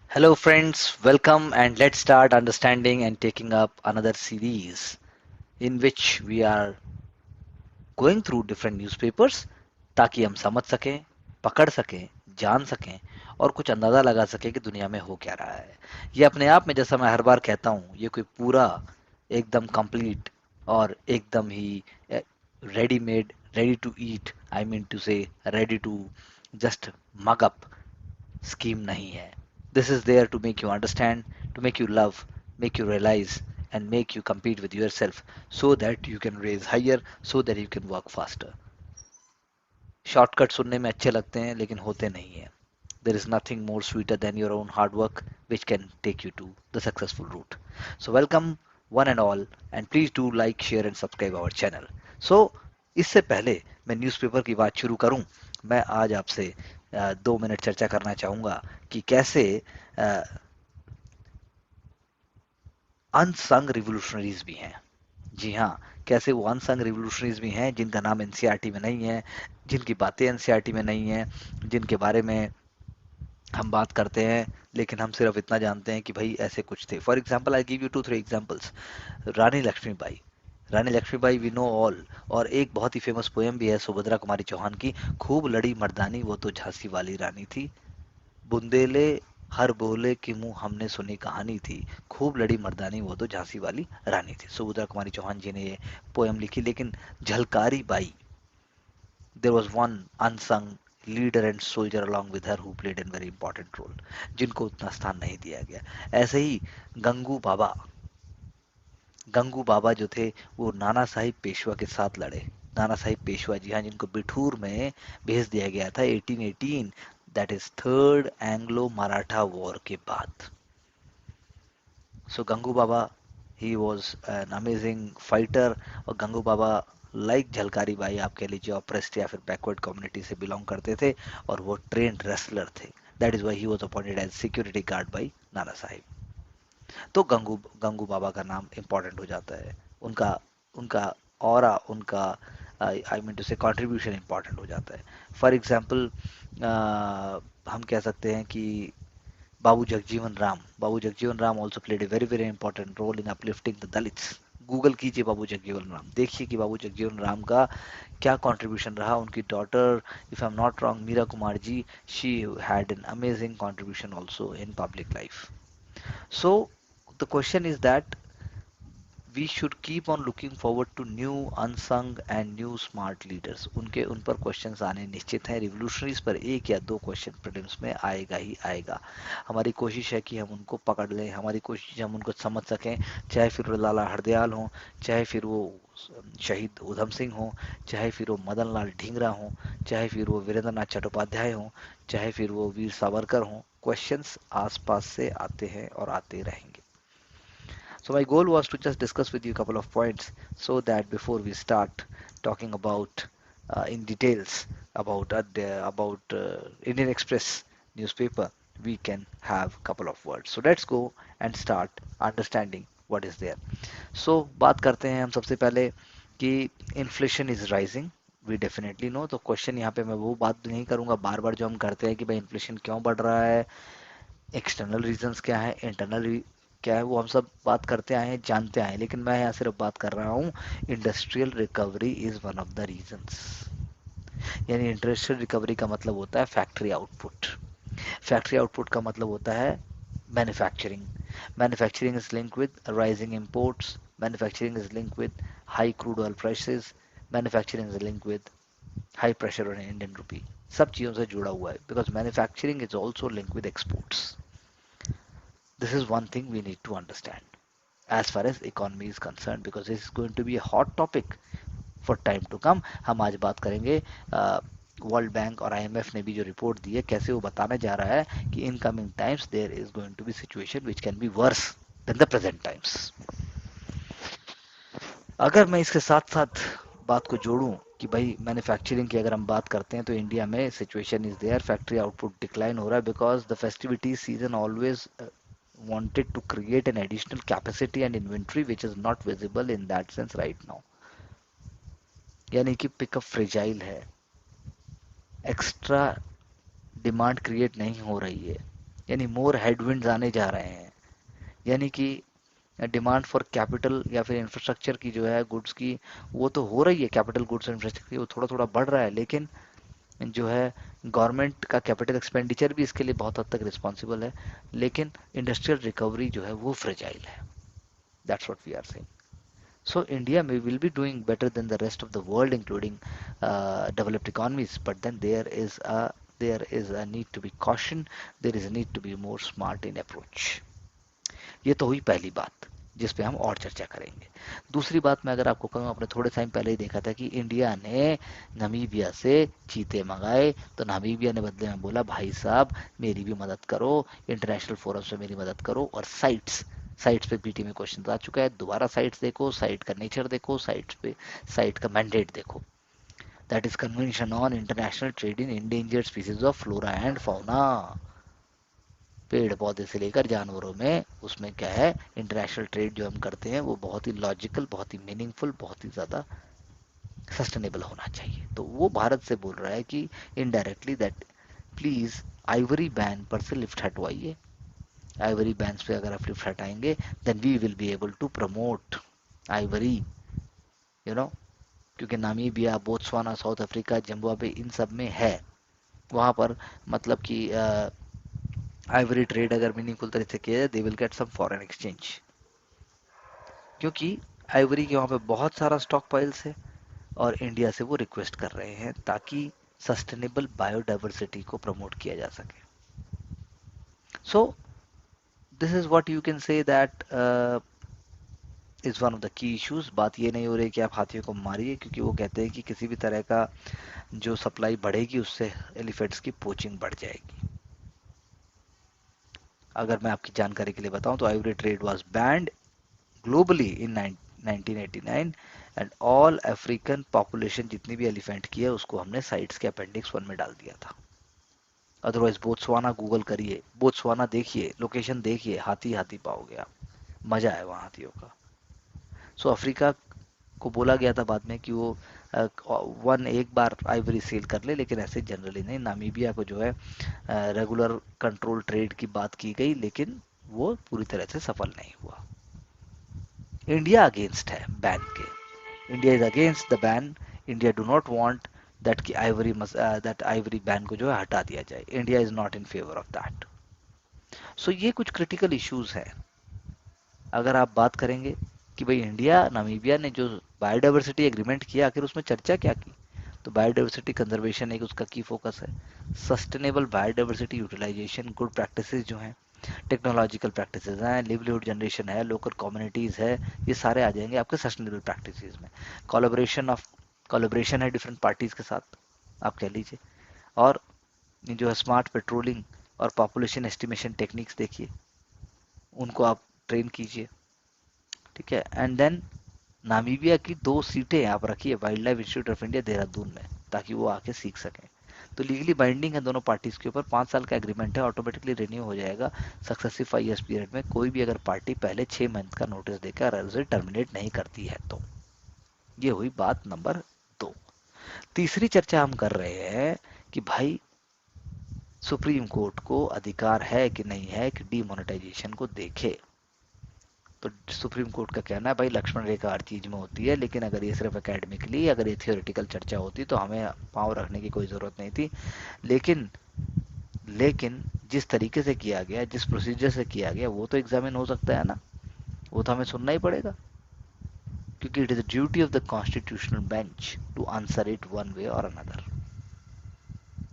Hello, friends. Welcome, and let's start understanding and taking up another series in which we are going through different newspapers ताकि हम समझ सकें, पकड़ सकें, जान सकें और कुछ अंदाजा लगा सकें कि दुनिया में हो क्या रहा है। ये अपने आप में, जैसा मैं हर बार कहता हूँ, ये कोई पूरा एकदम कंप्लीट और एकदम ही ready made, ready to eat, I mean to say ready to just mug up scheme nahi hai. This is there to make you understand, to make you love, make you realize, and make you compete with yourself so that you can raise higher, so that you can work faster. Shortcut सुनने में अच्छे लगते हैं लेकिन होते नहीं हैं. There is nothing more sweeter than your own hard work which can take you to the successful route. So welcome one and all, and please do like, share and subscribe our channel. So इससे पहले मैं newspaper की बात शुरू करूं, मैं आज आपसे 2 मिनट चर्चा करना चाहूंगा कि कैसे अनसंग रिवोल्यूशनरीज भी हैं. जी हाँ, कैसे वो अनसंग रिवोल्यूशनरीज भी हैं जिनका नाम एनसीईआरटी में नहीं है, जिनकी बातें एनसीईआरटी में नहीं है, जिनके बारे में हम बात करते हैं लेकिन हम सिर्फ इतना जानते हैं कि भाई ऐसे कुछ थे. For example I give you 2-3 examples. Rani Lakshmibai. Rani Lakshmibai we know all. और एक बहुत ही फेमस पोएम भी है सुभद्रा कुमारी चौहान की, खूब लड़ी मर्दानी वो तो झांसी वाली रानी थी, बुंदेले हर बोले कि मुंह हमने सुनी कहानी थी, खूब लड़ी मर्दानी वो तो झांसी वाली रानी थी. सुभद्रा कुमारी चौहान जी ने ये पोएम लिखी. लेकिन Jhalkari Bai, there was one unsung leader and soldier along with her who played a very important role, जिनको उतना स्थान नहीं दिया गया. ऐसे ही गंगू बाबा. गंगू बाबा जो थे वो नाना साहिब पेशवा के साथ लड़े. नाना साहिब पेशवा, जी हाँ, जिनको बिठूर में भेज दिया गया था 1818, that is third Anglo Maratha war के बाद. So Gangu Baba, he was an amazing fighter. और गंगू बाबा, लाइक झलकारी बाई, आप कह लीजिए ऑप्रेस्ड या फिर बैकवर्ड कम्युनिटी से बिलोंग करते थे और वो ट्रेंड रेसलर थे. That is why he was appointed as security guard by Nana Sahib. तो गंगू गंगू बाबा का नाम इम्पोर्टेंट हो जाता है. उनका उनका ऑरा, उनका आई मीन टू से कंट्रीब्यूशन इम्पोर्टेंट हो जाता है. फॉर एग्जांपल हम कह सकते हैं कि Babu Jagjivan Ram also played a very very important role in uplifting the Dalits. Google कीजिए बाबू जगजीवन राम, देखिए कि बाबू जगजीवन राम का क्या कंट्रीब्यूशन रहा. उनकी daughter, if I am not wrong, Meera Kumar ji, she had an amazing contribution also in public life. So the question is that we should keep on looking forward to new unsung and new smart leaders. उनके उन पर questions आने निश्चित हैं. Revolutionaries पर एक या दो क्वेश्चन प्रीलिम्स में आएगा ही आएगा. हमारी कोशिश है कि हम उनको पकड़ लें, हमारी कोशिश है हम उनको समझ सकें. चाहे फिर वो लाला हरदयाल हो, चाहे फिर वो शहीद उधम सिंह हो, चाहे फिर वो मदन लाल ढींगरा हो, चाहे फिर वो वीरेंद्र नाथ चट्टोपाध्याय हो, चाहे फिर वो वीर सावरकर हो. क्वेश्चंस आसपास से आते हैं और आते रहेंगे. So my goal was to just discuss with you a couple of points so that before we start talking about in details about Indian Express newspaper, we can have a couple of words. So let's go and start understanding what is there. So बात करते हैं हम सबसे पहले कि inflation is rising. We definitely know. तो question यहाँ पे मैं वो बात नहीं करूंगा बार बार जो हम करते हैं कि भाई इन्फ्लेशन क्यों बढ़ रहा है, एक्सटर्नल रीजंस क्या है, इंटरनल क्या है, वो हम सब बात करते आए हैं, जानते आए हैं. लेकिन मैं यहाँ सिर्फ बात कर रहा हूँ industrial recovery is one of the reasons. यानी इंडस्ट्रियल रिकवरी का मतलब होता है फैक्ट्री आउटपुट. फैक्ट्री आउटपुट का मतलब होता है manufacturing. Manufacturing is linked with rising imports. Manufacturing is linked with high crude oil prices. Manufacturing is linked with high pressure on Indian rupee. सब चीज़ों से जुड़ा हुआ है because manufacturing is also linked with exports. This is one thing we need to understand as far as economy is concerned because this is going to be a hot topic for time to come. हम आज बात करेंगे world bank और IMF ने भी जो report दी है कैसे वो बताने जा रहा है कि in coming times there is going to be situation which can be worse than the present times. अगर मैं इसके साथ साथ बात को जोड़ूं कि भाई मैन्युफैक्चरिंग की अगर हम बात करते हैं तो इंडिया में situation is there, factory output decline हो रहा है because the festivity season always wanted to create an additional capacity and inventory which is not visible in that sense right now. यानी कि पिकअप फ्रेजाइल है, extra demand create नहीं हो रही है. यानी मोर हेडविंड्स आने जा रहे हैं, यानी कि डिमांड फॉर कैपिटल या फिर इंफ्रास्ट्रक्चर की जो है गुड्स की, वो तो हो रही है, कैपिटल गुड्स और इंफ्रास्ट्रक्चर की वो थोड़ा थोड़ा बढ़ रहा है, लेकिन जो है गवर्नमेंट का कैपिटल एक्सपेंडिचर भी इसके लिए बहुत हद तक रिस्पॉन्सिबल है, लेकिन इंडस्ट्रियल रिकवरी जो है वो फ्रेजाइल है। That's what we are saying. So India may will be doing better than the rest of the world, including developed economies. But then there is a need to be caution. There is a need to be more smart in approach. ये तो हुई पहली बात जिस पे हम और चर्चा करेंगे। दूसरी बात मैं अगर आपको कहूँ, आपने थोड़े टाइम पहले ही देखा था कि इंडिया ने नमीबिया से चीते मंगाए, तो नामीबिया ने बदले में बोला भाई साहब मेरी भी मदद करो, इंटरनेशनल फोरम से मेरी मदद करो। और साइट्स साइट्स पे पीटी में क्वेश्चन आ चुका है, दोबारा साइट्स देखो, साइट का नेचर देखो, साइट्स पे साइट का मैंडेट देखो। That is convention on international trade in endangered species of flora and fauna. पेड़ पौधे से लेकर जानवरों में उसमें क्या है, इंटरनेशनल ट्रेड जो हम करते हैं वो बहुत ही लॉजिकल, बहुत ही मीनिंगफुल, बहुत ही ज़्यादा सस्टेनेबल होना चाहिए। तो वो भारत से बोल रहा है कि indirectly that please Ivory ban पर से लिफ्ट हटवाइए। आइवरी बैंस पे अगर आप लिफ्ट हटाएंगे then we will be able to promote ivory, you know, क्योंकि Namibia, Botswana, South Africa, Zimbabwe इन सब में है। वहाँ पर मतलब कि आइवरी ट्रेड अगर मीनिंगफुल तरीके से किया जाए they will get some foreign exchange, क्योंकि आइवरी के वहाँ पे बहुत सारा स्टॉक पाइल्स है और इंडिया से वो रिक्वेस्ट कर रहे हैं ताकि सस्टेनेबल बायोडाइवर्सिटी को प्रमोट किया जा सके। So this is what you can say that is one of the key issues. बात ये नहीं हो रही कि आप हाथियों को मारिए, क्योंकि वो कहते हैं कि किसी भी तरह का जो सप्लाई बढ़ेगी उससे एलिफेंट्स की पोचिंग बढ़ जाएगी। अगर मैं आपकी जानकारी के लिए बताऊं तो Ivory trade was band globally in 1989 and all African population जितनी भी एलिफेंट की है उसको हमने साइट्स के अपेंडिक्स 1 में डाल दिया था। अदरवाइज बोत्सवाना गूगल करिए, बोत्सवाना देखिए, लोकेशन देखिए, हाथी हाथी पाओगे आप, मजा है वहाँ हाथियों का। सो अफ्रीका को बोला गया था बाद में कि वो वन एक बार आइवरी सेल कर ले, लेकिन ऐसे जनरली नहीं। नामीबिया को जो है रेगुलर कंट्रोल ट्रेड की बात की गई, लेकिन वो पूरी तरह से सफल नहीं हुआ। इंडिया अगेंस्ट है बैन के, India is against the ban. India do not want that कि दैट आइवरी बैन को जो है हटा दिया जाए। India is not in favour of that. So ये कुछ क्रिटिकल इश्यूज हैं। अगर आप बात करेंगे कि भाई इंडिया नामीबिया ने जो बायोडाइवर्सिटी एग्रीमेंट किया, आखिर उसमें चर्चा क्या की, तो बायोडाइवर्सिटी कंजर्वेशन एक उसका की फोकस है। Sustainable biodiversity utilization, good practices जो हैं, टेक्नोलॉजिकल प्रैक्टिसेस हैं, लिवलीहुड जनरेशन है, लोकल कम्युनिटीज़ है, ये सारे आ जाएंगे आपके सस्टेनेबल प्रैक्टिसेस में। कोलैबोरेशन है डिफरेंट पार्टीज़ के साथ, आप कह लीजिए। और ये जो है स्मार्ट पेट्रोलिंग और पॉपुलेशन एस्टिमेशन टेक्निक्स देखिए, उनको आप ट्रेन कीजिए, ठीक है। एंड देन नामीबिया की 2 सीटें आप रखिए wild life institute of India Dehradun में, ताकि वो आके सीख सकें। तो लीगली बाइंडिंग है दोनों पार्टीज के ऊपर, 5 साल का एग्रीमेंट है, ऑटोमेटिकली रिन्यू हो जाएगा सक्सेसिव 5 ईयर्स पीरियड में, कोई भी अगर पार्टी पहले 6 मंथ का नोटिस देकर उसे टर्मिनेट नहीं करती है तो। ये हुई बात नंबर 2। तीसरी चर्चा हम कर रहे हैं कि भाई सुप्रीम कोर्ट को अधिकार है कि नहीं है कि डीमोनेटाइजेशन को देखे। तो सुप्रीम कोर्ट का कहना है भाई लक्ष्मण रेखा हर चीज में होती है, लेकिन अगर ये सिर्फ एकेडमिकली, अगर ये थियोरेटिकल चर्चा होती तो हमें पाँव रखने की कोई ज़रूरत नहीं थी। लेकिन लेकिन जिस तरीके से किया गया, जिस प्रोसीजर से किया गया, वो तो एग्जामिन हो सकता है ना, वो तो हमें सुनना ही पड़ेगा, क्योंकि it is the duty of the constitutional bench to answer it one way और अनदर।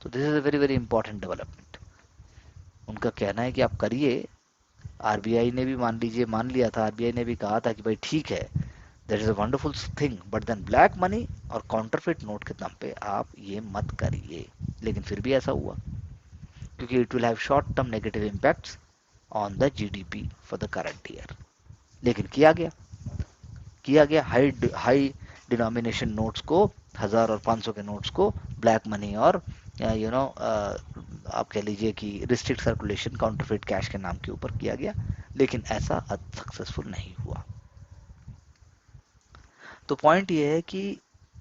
तो this is a very very important development. उनका कहना है कि आप करिए। आरबीआई ने भी मान लिया था, आरबीआई ने भी कहा था कि भाई ठीक है, that is a wonderful thing, but then black money और काउंटरफिट नोट के दम पे आप ये मत करिए। लेकिन फिर भी ऐसा हुआ, क्योंकि it will have short term negative impacts on the GDP for the current year. लेकिन किया गया हाई डिनोमिनेशन नोट्स को, 1000 और 500 के नोट्स को ब्लैक मनी और यू नो आप कह लीजिए कि रिस्ट्रिक्ट सर्कुलेशन काउंटरफेट कैश के नाम के ऊपर किया गया, लेकिन ऐसा सक्सेसफुल नहीं हुआ। तो पॉइंट ये है कि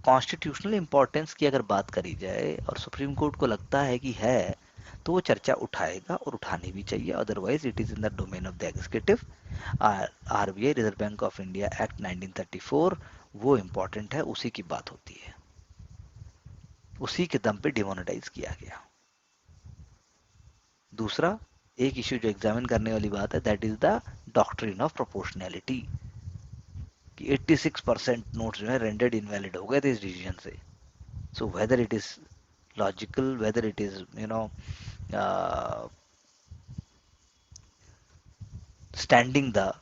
कॉन्स्टिट्यूशनल इंपॉर्टेंस की अगर बात करी जाए और सुप्रीम कोर्ट को लगता है कि है, तो वो चर्चा उठाएगा और उठानी भी चाहिए, otherwise it is in the domain of the executive. RBI, reserve bank of India act 1934, वो इम्पोर्टेंट है, उसी की बात होती है, उसी के दम पे डिमोनेटाइज किया गया। दूसरा एक इश्यू जो एग्जामिन करने वाली बात है, that is the doctrine of proportionality, कि 86% नोट्स जो है रेंडेड इनवैलिड हो गए थे इस डिसीजन से। So whether it is logical, whether it is standing the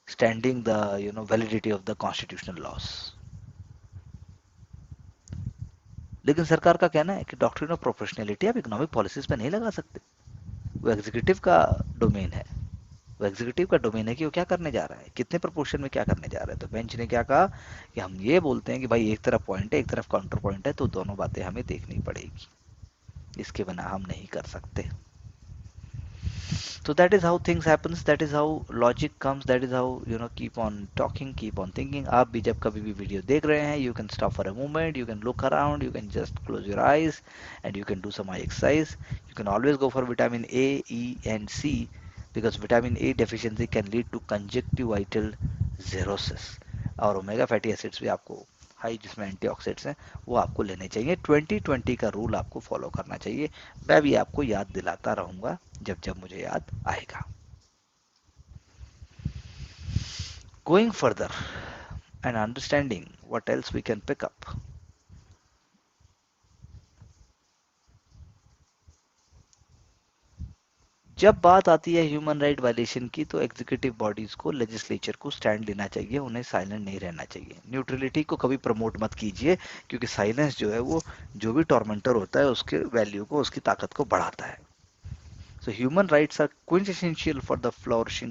standing the validity of the constitutional laws। लेकिन सरकार का कहना है कि डॉक्ट्रिन ऑफ प्रोफेशनलिटी आप इकोनॉमिक पॉलिसीज पे नहीं लगा सकते, वो एग्जीक्यूटिव का डोमेन है, वो एग्जीक्यूटिव का डोमेन है कि वो क्या करने जा रहा है, कितने प्रपोर्शन में क्या करने जा रहा है। तो बेंच ने क्या कहा कि हम ये बोलते हैं कि भाई एक तरफ पॉइंट है, एक तरफ काउंटर पॉइंट है, तो दोनों बातें हमें देखनी पड़ेगी, इसके बिना हम नहीं कर सकते। So that is how things happens, that is how logic comes, that is how keep on talking, keep on thinking। आप भी जब कभी भी वीडियो देख रहे हैं, you can stop for a moment, you can look around, you can just close your eyes and you can do some eye exercise। You can always go for vitamin A, E and C, because vitamin A deficiency can lead to conjunctival cirrhosis। और omega fatty acids भी आपको high, जिसमें antioxidants हैं, वो आपको लेने चाहिए। 20-20 का रूल आपको फॉलो करना चाहिए। मैं भी आपको याद दिलाता रहूंगा जब जब मुझे याद आएगा। Going further and understanding what else we can pick up। जब बात आती है ह्यूमन राइट वायलेशन की, तो एग्जीक्यूटिव बॉडीज को, लेजिस्लेचर को स्टैंड लेना चाहिए, उन्हें साइलेंट नहीं रहना चाहिए। न्यूट्रलिटी को कभी प्रमोट मत कीजिए, क्योंकि साइलेंस जो है वो जो भी टॉर्मेंटर होता है उसके वैल्यू को, उसकी ताकत को बढ़ाता है। So human rights are quintessential for the flourishing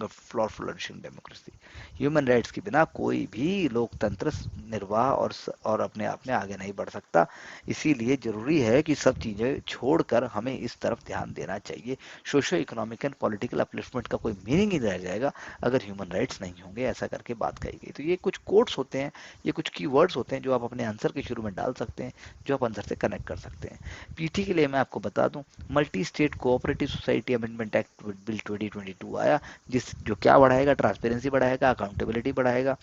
democracy। Human rights के बिना कोई भी लोकतंत्र निर्वाह और अपने आप में आगे नहीं बढ़ सकता। इसीलिए जरूरी है कि सब चीजें छोड़कर हमें इस तरफ ध्यान देना चाहिए। Socio economic and political upliftment का कोई मीनिंग ही रह जाएगा अगर ह्यूमन राइट्स नहीं होंगे, ऐसा करके बात कही गई। तो ये कुछ कोट्स होते हैं, ये कुछ कीवर्ड्स होते हैं जो आप अपने आंसर के शुरू में डाल सकते हैं, जो आप आंसर से कनेक्ट कर सकते हैं। पीटी के लिए मैं आपको बता दूं, multi state cooperative society amendment act bill 2022 आया, जिस जो क्या बढ़ाएगा, ट्रांसपेरेंसी बढ़ाएगा, अकाउंटेबिलिटी बढ़ाएगा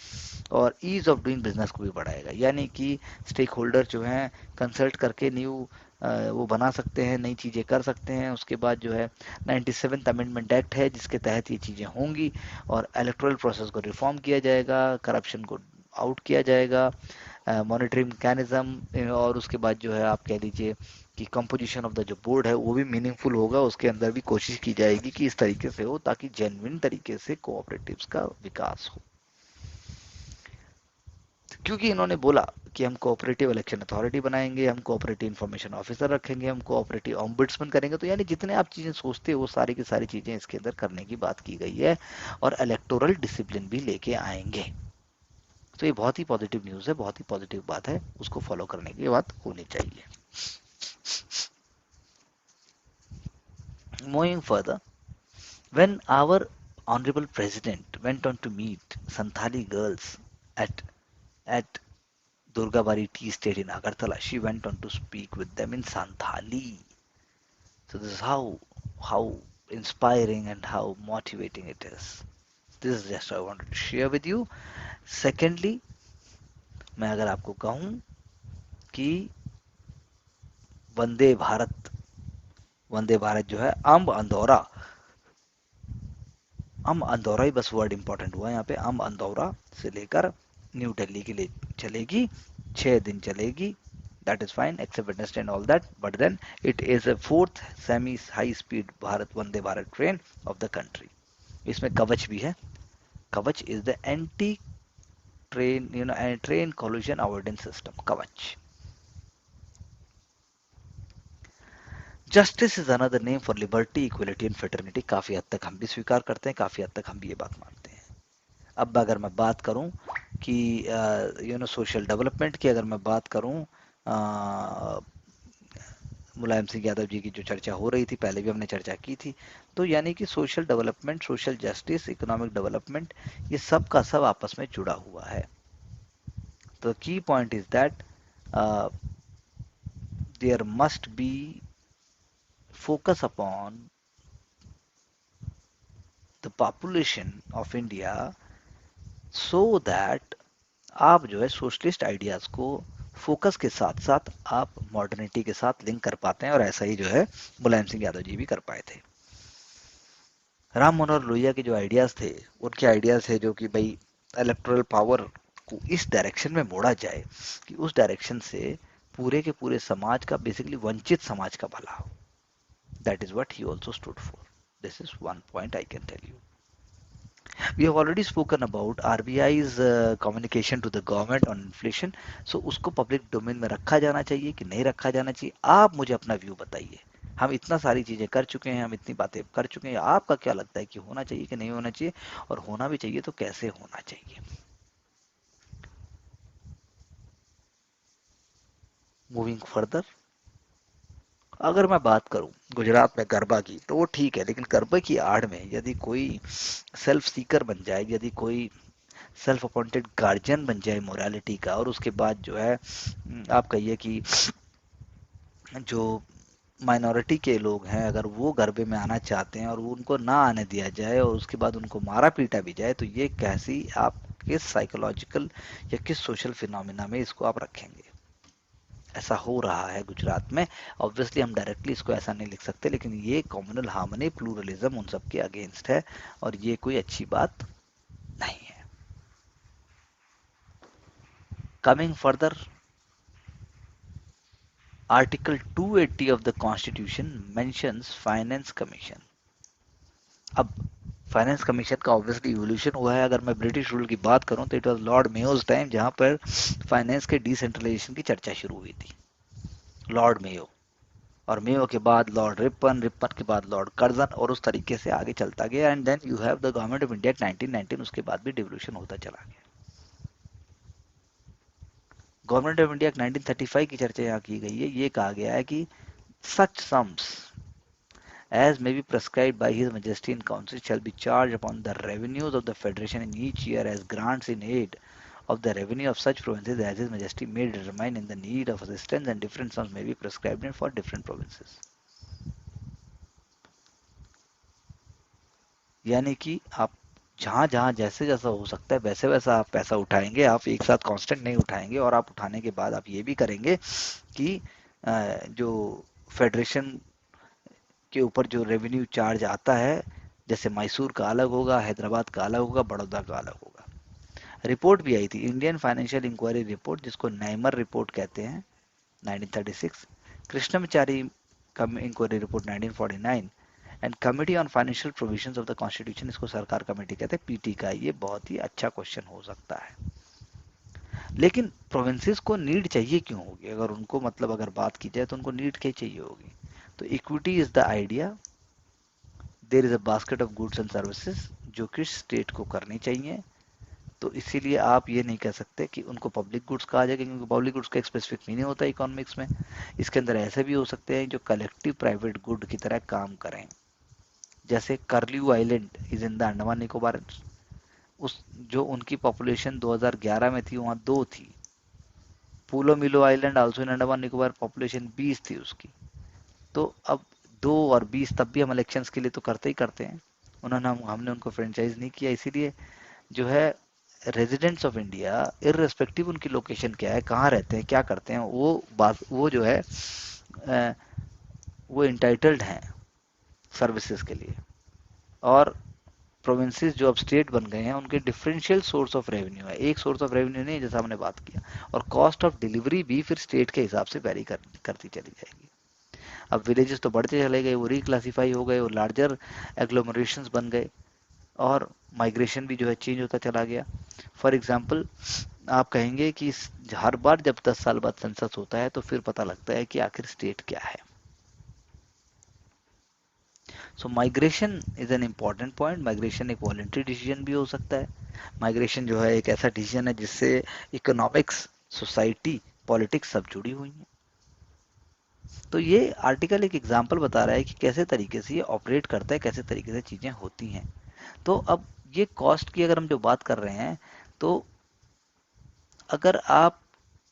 और ईज ऑफ डूइंग बिजनेस को भी बढ़ाएगा। यानी कि स्टेक होल्डर जो हैं कंसल्ट करके न्यू वो बना सकते हैं, नई चीज़ें कर सकते हैं। उसके बाद जो है 97th अमेंडमेंट एक्ट है, जिसके तहत ये चीज़ें होंगी और इलेक्टोरल प्रोसेस को रिफॉर्म किया जाएगा, करप्शन को आउट किया जाएगा, मॉनिटरिंग मैकेनिज्म, और उसके बाद जो है आप कह लीजिए कि कंपोजिशन ऑफ द जो बोर्ड है वो भी मीनिंगफुल होगा, उसके अंदर भी कोशिश की जाएगी कि इस तरीके से हो ताकि जेन्युइन तरीके से कोऑपरेटिव्स का विकास हो। क्योंकि इन्होंने बोला कि हम कोऑपरेटिव इलेक्शन अथॉरिटी बनाएंगे, हम कोऑपरेटिव इंफॉर्मेशन ऑफिसर रखेंगे, हम कोऑपरेटिव ऑम्बुड्समैन करेंगे, तो यानी जितने आप चीज़ें सोचते हो वो सारी की सारी चीज़ें इसके अंदर करने की बात की गई है और इलेक्टोरल डिसिप्लिन भी लेके आएंगे। तो ये बहुत ही पॉजिटिव न्यूज़ है, बहुत ही पॉजिटिव बात है, उसको फॉलो करने की बात होनी चाहिए। Moving further, when our honorable president went on to meet Santhali girls at at Durgabari Tea Estate in Agartala, she went on to speak with them in Santhali. So this is how inspiring and how motivating it is. This is just what I wanted to share with you. Secondly, मैं अगर आपको कहूँ कि वंदे भारत वंदे भारत जो है अम्ब अंदौरा ही बस word important हुआ यहाँ पे। अम्ब अंदौरा से लेकर न्यू दिल्ली के लिए चलेगी, 6 दिन चलेगी, that is fine except Wednesday and all that, but then it is a fourth semi high speed Bharat Vande Bharat train of the country. इसमें कवच भी है। Kavach is the anti train train collision avoidance system, Kavach. Justice is another name for liberty, equality and fraternity. काफी हद तक हम भी स्वीकार करते हैं, काफी हद तक हम भी ये बात मानते हैं। अब अगर मैं बात करूं कि सोशल डेवलपमेंट की, अगर मैं बात करूं मुलायम सिंह यादव जी की जो चर्चा हो रही थी, पहले भी हमने चर्चा की थी, तो यानी कि social development, social justice, economic development, ये सब का सब आपस में जुड़ा हुआ है। तो key point is that there must be focus upon the population of India so that आप जो है सोशलिस्ट आइडियाज को फोकस के साथ साथ आप मॉडर्निटी के साथ लिंक कर पाते हैं, और ऐसा ही जो है मुलायम सिंह यादव जी भी कर पाए थे। राम मनोहर लोहिया के जो आइडियाज थे, उनके आइडियाज थे जो कि भाई इलेक्टोरल पावर को इस डायरेक्शन में मोड़ा जाए कि उस डायरेक्शन से पूरे के पूरे समाज का, बेसिकली वंचित समाज का भला हो। That is what he also stood for. This is one point I can tell you. We have already spoken about RBI's communication to the government on inflation. So उसको पब्लिक डोमेन में रखा जाना चाहिए कि नहीं रखा जाना चाहिए? आप मुझे अपना व्यू बताइए। हम इतना सारी चीजें कर चुके हैं, हम इतनी बातें कर चुके हैं, आपका क्या लगता है कि होना चाहिए कि नहीं होना चाहिए, और होना भी चाहिए तो कैसे होना चाहिए? मूविंग फर्दर, अगर मैं बात करूं गुजरात में गरबा की, तो वो ठीक है, लेकिन गरबा की आड़ में यदि कोई सेल्फ सीकर बन जाए, यदि कोई सेल्फ अपॉइंटेड गार्जियन बन जाए मोरालिटी का, और उसके बाद जो है आप कहिए कि जो माइनॉरिटी के लोग हैं अगर वो गरबे में आना चाहते हैं और वो उनको ना आने दिया जाए और उसके बाद उनको मारा पीटा भी जाए, तो ये कैसी आप किस साइकोलॉजिकल या किस सोशल फिनोमिना में इसको आप रखेंगे? ऐसा हो रहा है गुजरात में। ऑब्वियसली हम डायरेक्टली इसको ऐसा नहीं लिख सकते, लेकिन ये कम्युनल हार्मनी, प्लूरलिज्म उन सब के अगेंस्ट है, और ये कोई अच्छी बात नहीं है। Coming further, article 280 of the constitution mentions finance commission. अब फाइनेंस कमीशन का ऑब्वियसली इवोल्यूशन हुआ है। अगर मैं ब्रिटिश रूल की बात करूं तो इट वाज लॉर्ड मेयोज टाइम जहां पर फाइनेंस के डिसेंट्रलाइजेशन की चर्चा शुरू हुई थी, लॉर्ड मेयो। और मेयो के बाद लॉर्ड रिपन, रिपन के बाद लॉर्ड कर्जन, और उस तरीके से आगे चलता गया, and then you have the government of India 1919। उसके बाद भी डिवोल्यूशन होता चला गया। गवर्नमेंट ऑफ इंडिया 1935 की चर्चा यहाँ की गई है। ये कहा गया है कि सच sums as may be prescribed by His Majesty in Council shall be charged upon the revenues of the Federation in each year as grants in aid of the revenue of such provinces as His Majesty may determine in the need of assistance, and different sums may be prescribed in for different provinces. यानी कि आप जहाँ जहाँ जैसे जैसा हो सकता है वैसे वैसा आप पैसा उठाएंगे, आप एक साथ कांस्टेंट नहीं उठाएंगे, और आप उठाने के बाद आप ये भी करेंगे कि जो फेडरेशन के ऊपर जो रेवेन्यू चार्ज आता है, जैसे मैसूर का अलग होगा, हैदराबाद का अलग होगा, बड़ौदा का अलग होगा। रिपोर्ट भी आई थी, इंडियन फाइनेंशियल इंक्वायरी रिपोर्ट, जिसको नैमर रिपोर्ट कहते हैं, 1936, Krishnamachari inquiry report 1949, and committee on financial provisions of the constitution, इसको सरकार कमेटी कहते हैं, पीटी का। ये बहुत ही अच्छा क्वेश्चन हो सकता है। लेकिन प्रोविंसेस को नीड चाहिए क्यों होगी? अगर उनको मतलब अगर बात की जाए तो उनको नीड क्या चाहिए होगी? तो equity is the idea, there is a basket of goods and services जो कि स्टेट को करनी चाहिए। तो इसीलिए आप ये नहीं कह सकते कि उनको पब्लिक गुड्स कहा जाएगा, क्योंकि पब्लिक गुड्स का एक स्पेसिफिक मीनिंग होता है इकोनॉमिक्स में। इसके अंदर ऐसे भी हो सकते हैं जो कलेक्टिव प्राइवेट गुड की तरह काम करें, जैसे Curlew island is in the Andaman Nicobar. उस जो उनकी पॉपुलेशन 2011 में थी वहाँ 2 थी। पूलो मिलो island also in Andaman Nicobar, population 20 थी उसकी। तो अब 2 और 20 तब भी हम इलेक्शंस के लिए तो करते ही करते हैं। उन्होंने हमने उनको फ्रेंचाइज नहीं किया, इसीलिए जो है रेजिडेंट्स ऑफ इंडिया, इररेस्पेक्टिव उनकी लोकेशन क्या है, कहाँ रहते हैं, क्या करते हैं, वो बात वो जो है वो इंटाइटल्ड हैं सर्विसेज के लिए। और प्रोविंसेस जो अब स्टेट बन गए हैं उनके डिफरेंशियल सोर्स ऑफ रेवेन्यू है, एक सोर्स ऑफ रेवेन्यू नहीं, जैसा हमने बात किया। और कॉस्ट ऑफ डिलीवरी भी फिर स्टेट के हिसाब से वेरी करती चली जाएगी। अब विलेजेस तो बढ़ते चले गए, वो रिक्लासीफाई हो गए, वो लार्जर एग्लोमरेशंस बन गए, और माइग्रेशन भी जो है चेंज होता चला गया। फॉर एग्जाम्पल आप कहेंगे कि हर बार जब 10 साल बाद सेंसस होता है तो फिर पता लगता है कि आखिर स्टेट क्या है। So migration is an important point. Migration एक वॉलेंट्री डिसीजन भी हो सकता है। माइग्रेशन जो है एक ऐसा डिसीजन है जिससे इकोनॉमिक्स, सोसाइटी, पॉलिटिक्स सब जुड़ी हुई हैं। तो ये आर्टिकल एक एग्जाम्पल बता रहा है कि कैसे तरीके से ये ऑपरेट करता है, कैसे तरीके से चीज़ें होती हैं। तो अब ये कॉस्ट की अगर हम जो बात कर रहे हैं, तो अगर आप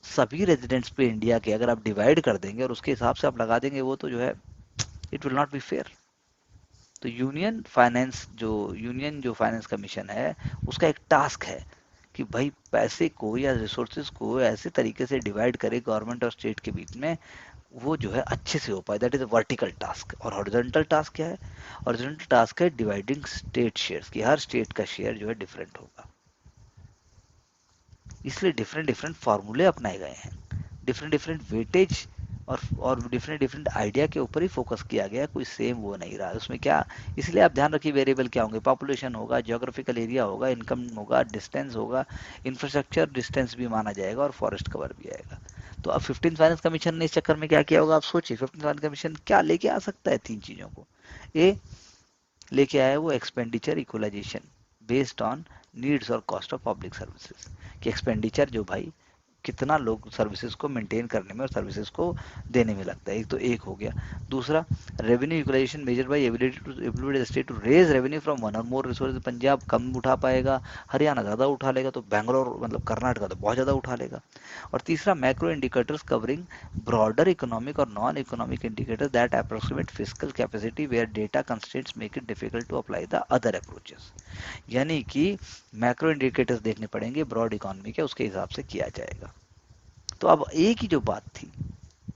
सभी रेजिडेंट्स पे इंडिया के अगर आप डिवाइड कर देंगे और उसके हिसाब से आप लगा देंगे, वो तो जो है it will not be fair. तो यूनियन जो फाइनेंस कमीशन है, उसका एक टास्क है कि भाई पैसे को या रिसोर्सेज को ऐसे तरीके से डिवाइड करे गवर्नमेंट और स्टेट के बीच में, वो जो है अच्छे से हो पाए। That is a vertical task. और हॉरिजॉन्टल टास्क क्या है? हॉरिजॉन्टल टास्क है डिवाइडिंग स्टेट शेयर्स, की हर स्टेट का शेयर जो है डिफरेंट होगा, इसलिए डिफरेंट डिफरेंट फार्मूले अपनाए गए हैं, डिफरेंट डिफरेंट वेटेज और डिफरेंट डिफरेंट आइडिया के ऊपर ही फोकस किया गया, कोई सेम वो नहीं रहा उसमें क्या। इसलिए आप ध्यान रखिए वेरिएबल क्या होंगे, पॉपुलेशन होगा, ज्योग्राफिकल एरिया होगा, इनकम होगा, डिस्टेंस होगा, इंफ्रास्ट्रक्चर डिस्टेंस भी माना जाएगा और फॉरेस्ट कवर भी आएगा। तो अब 15th फाइनेंस कमीशन ने इस चक्कर में क्या किया होगा, आप सोचिए 15th फाइनेंस कमीशन क्या लेके आ सकता है तीन चीजों को। ए लेके आया वो expenditure equalization based on needs और कॉस्ट ऑफ पब्लिक सर्विसेज, कि एक्सपेंडिचर जो भाई कितना लोग सर्विसेज को मेंटेन करने में और सर्विसेज को देने में लगता है, एक तो एक हो गया। दूसरा, revenue utilization measure by ability state to raise revenue from one और मोर रिसोर्स। पंजाब कम उठा पाएगा, हरियाणा ज़्यादा उठा लेगा, तो बैंगलोर मतलब कर्नाटका तो बहुत ज़्यादा उठा लेगा। और तीसरा, macro indicators covering broader economic और non economic indicators that approximate physical capacity where data constraints make it difficult to apply the other approaches. यानी कि मैक्रो इंडिकेटर्स देखने पड़ेंगे, ब्रॉड इकोनॉमी के उसके हिसाब से किया जाएगा। तो अब एक ही जो बात थी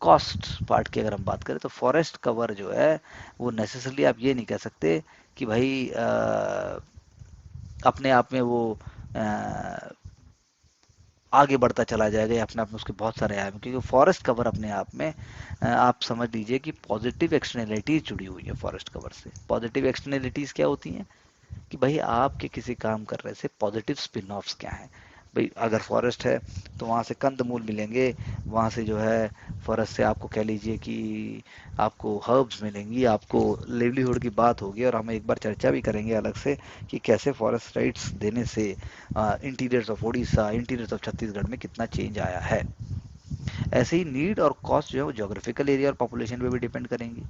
कॉस्ट पार्ट की, अगर हम बात करें तो फॉरेस्ट कवर जो है वो नेसेसरली आप ये नहीं कह सकते कि भाई अपने आप में वो आ, आगे बढ़ता चला जाएगा या अपने आप में उसके बहुत सारे आए, क्योंकि फॉरेस्ट कवर अपने आप में आप समझ लीजिए कि पॉजिटिव एक्सटर्नैलिटीज जुड़ी हुई है फॉरेस्ट कवर से। पॉजिटिव एक्सटर्नैलिटीज क्या होती हैं कि भाई आपके किसी काम कर रहे से पॉजिटिव स्पिन ऑफ्स क्या हैं। भाई अगर फॉरेस्ट है तो वहाँ से कंद मूल मिलेंगे, वहाँ से जो है फॉरेस्ट से आपको कह लीजिए कि आपको हर्ब्स मिलेंगी, आपको लिवलीहुड की बात होगी। और हम एक बार चर्चा भी करेंगे अलग से कि कैसे फॉरेस्ट राइट्स देने से interiors of Orissa, interiors of Chhattisgarh में कितना चेंज आया है। ऐसे ही नीड और कॉस्ट जो है वो जोग्राफिकल एरिया और पॉपुलेशन पे भी डिपेंड करेंगी।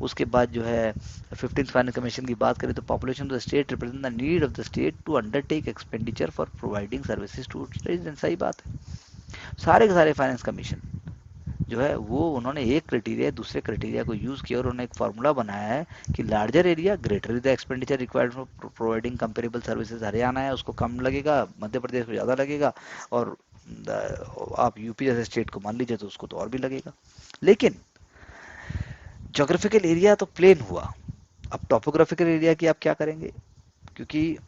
उसके बाद जो है 15th फाइनेंस कमीशन की बात करें तो population of the state represent the need of the state to undertake expenditure for providing services to citizen. सही बात है। सारे के सारे फाइनेंस कमीशन जो है वो उन्होंने एक क्राइटेरिया दूसरे क्राइटेरिया को यूज किया और उन्होंने एक फार्मूला बनाया है कि larger area greater the expenditure required for providing comparable services. Haryana है उसको कम लगेगा, मध्य प्रदेश को ज़्यादा लगेगा, और आप यूपी जैसे स्टेट को मान लीजिए तो उसको तो और भी लगेगा। लेकिन जोग्राफिकल एरिया तो प्लेन हुआ, अब टॉपोग्राफिकल एरिया की आप क्या करेंगे, क्योंकि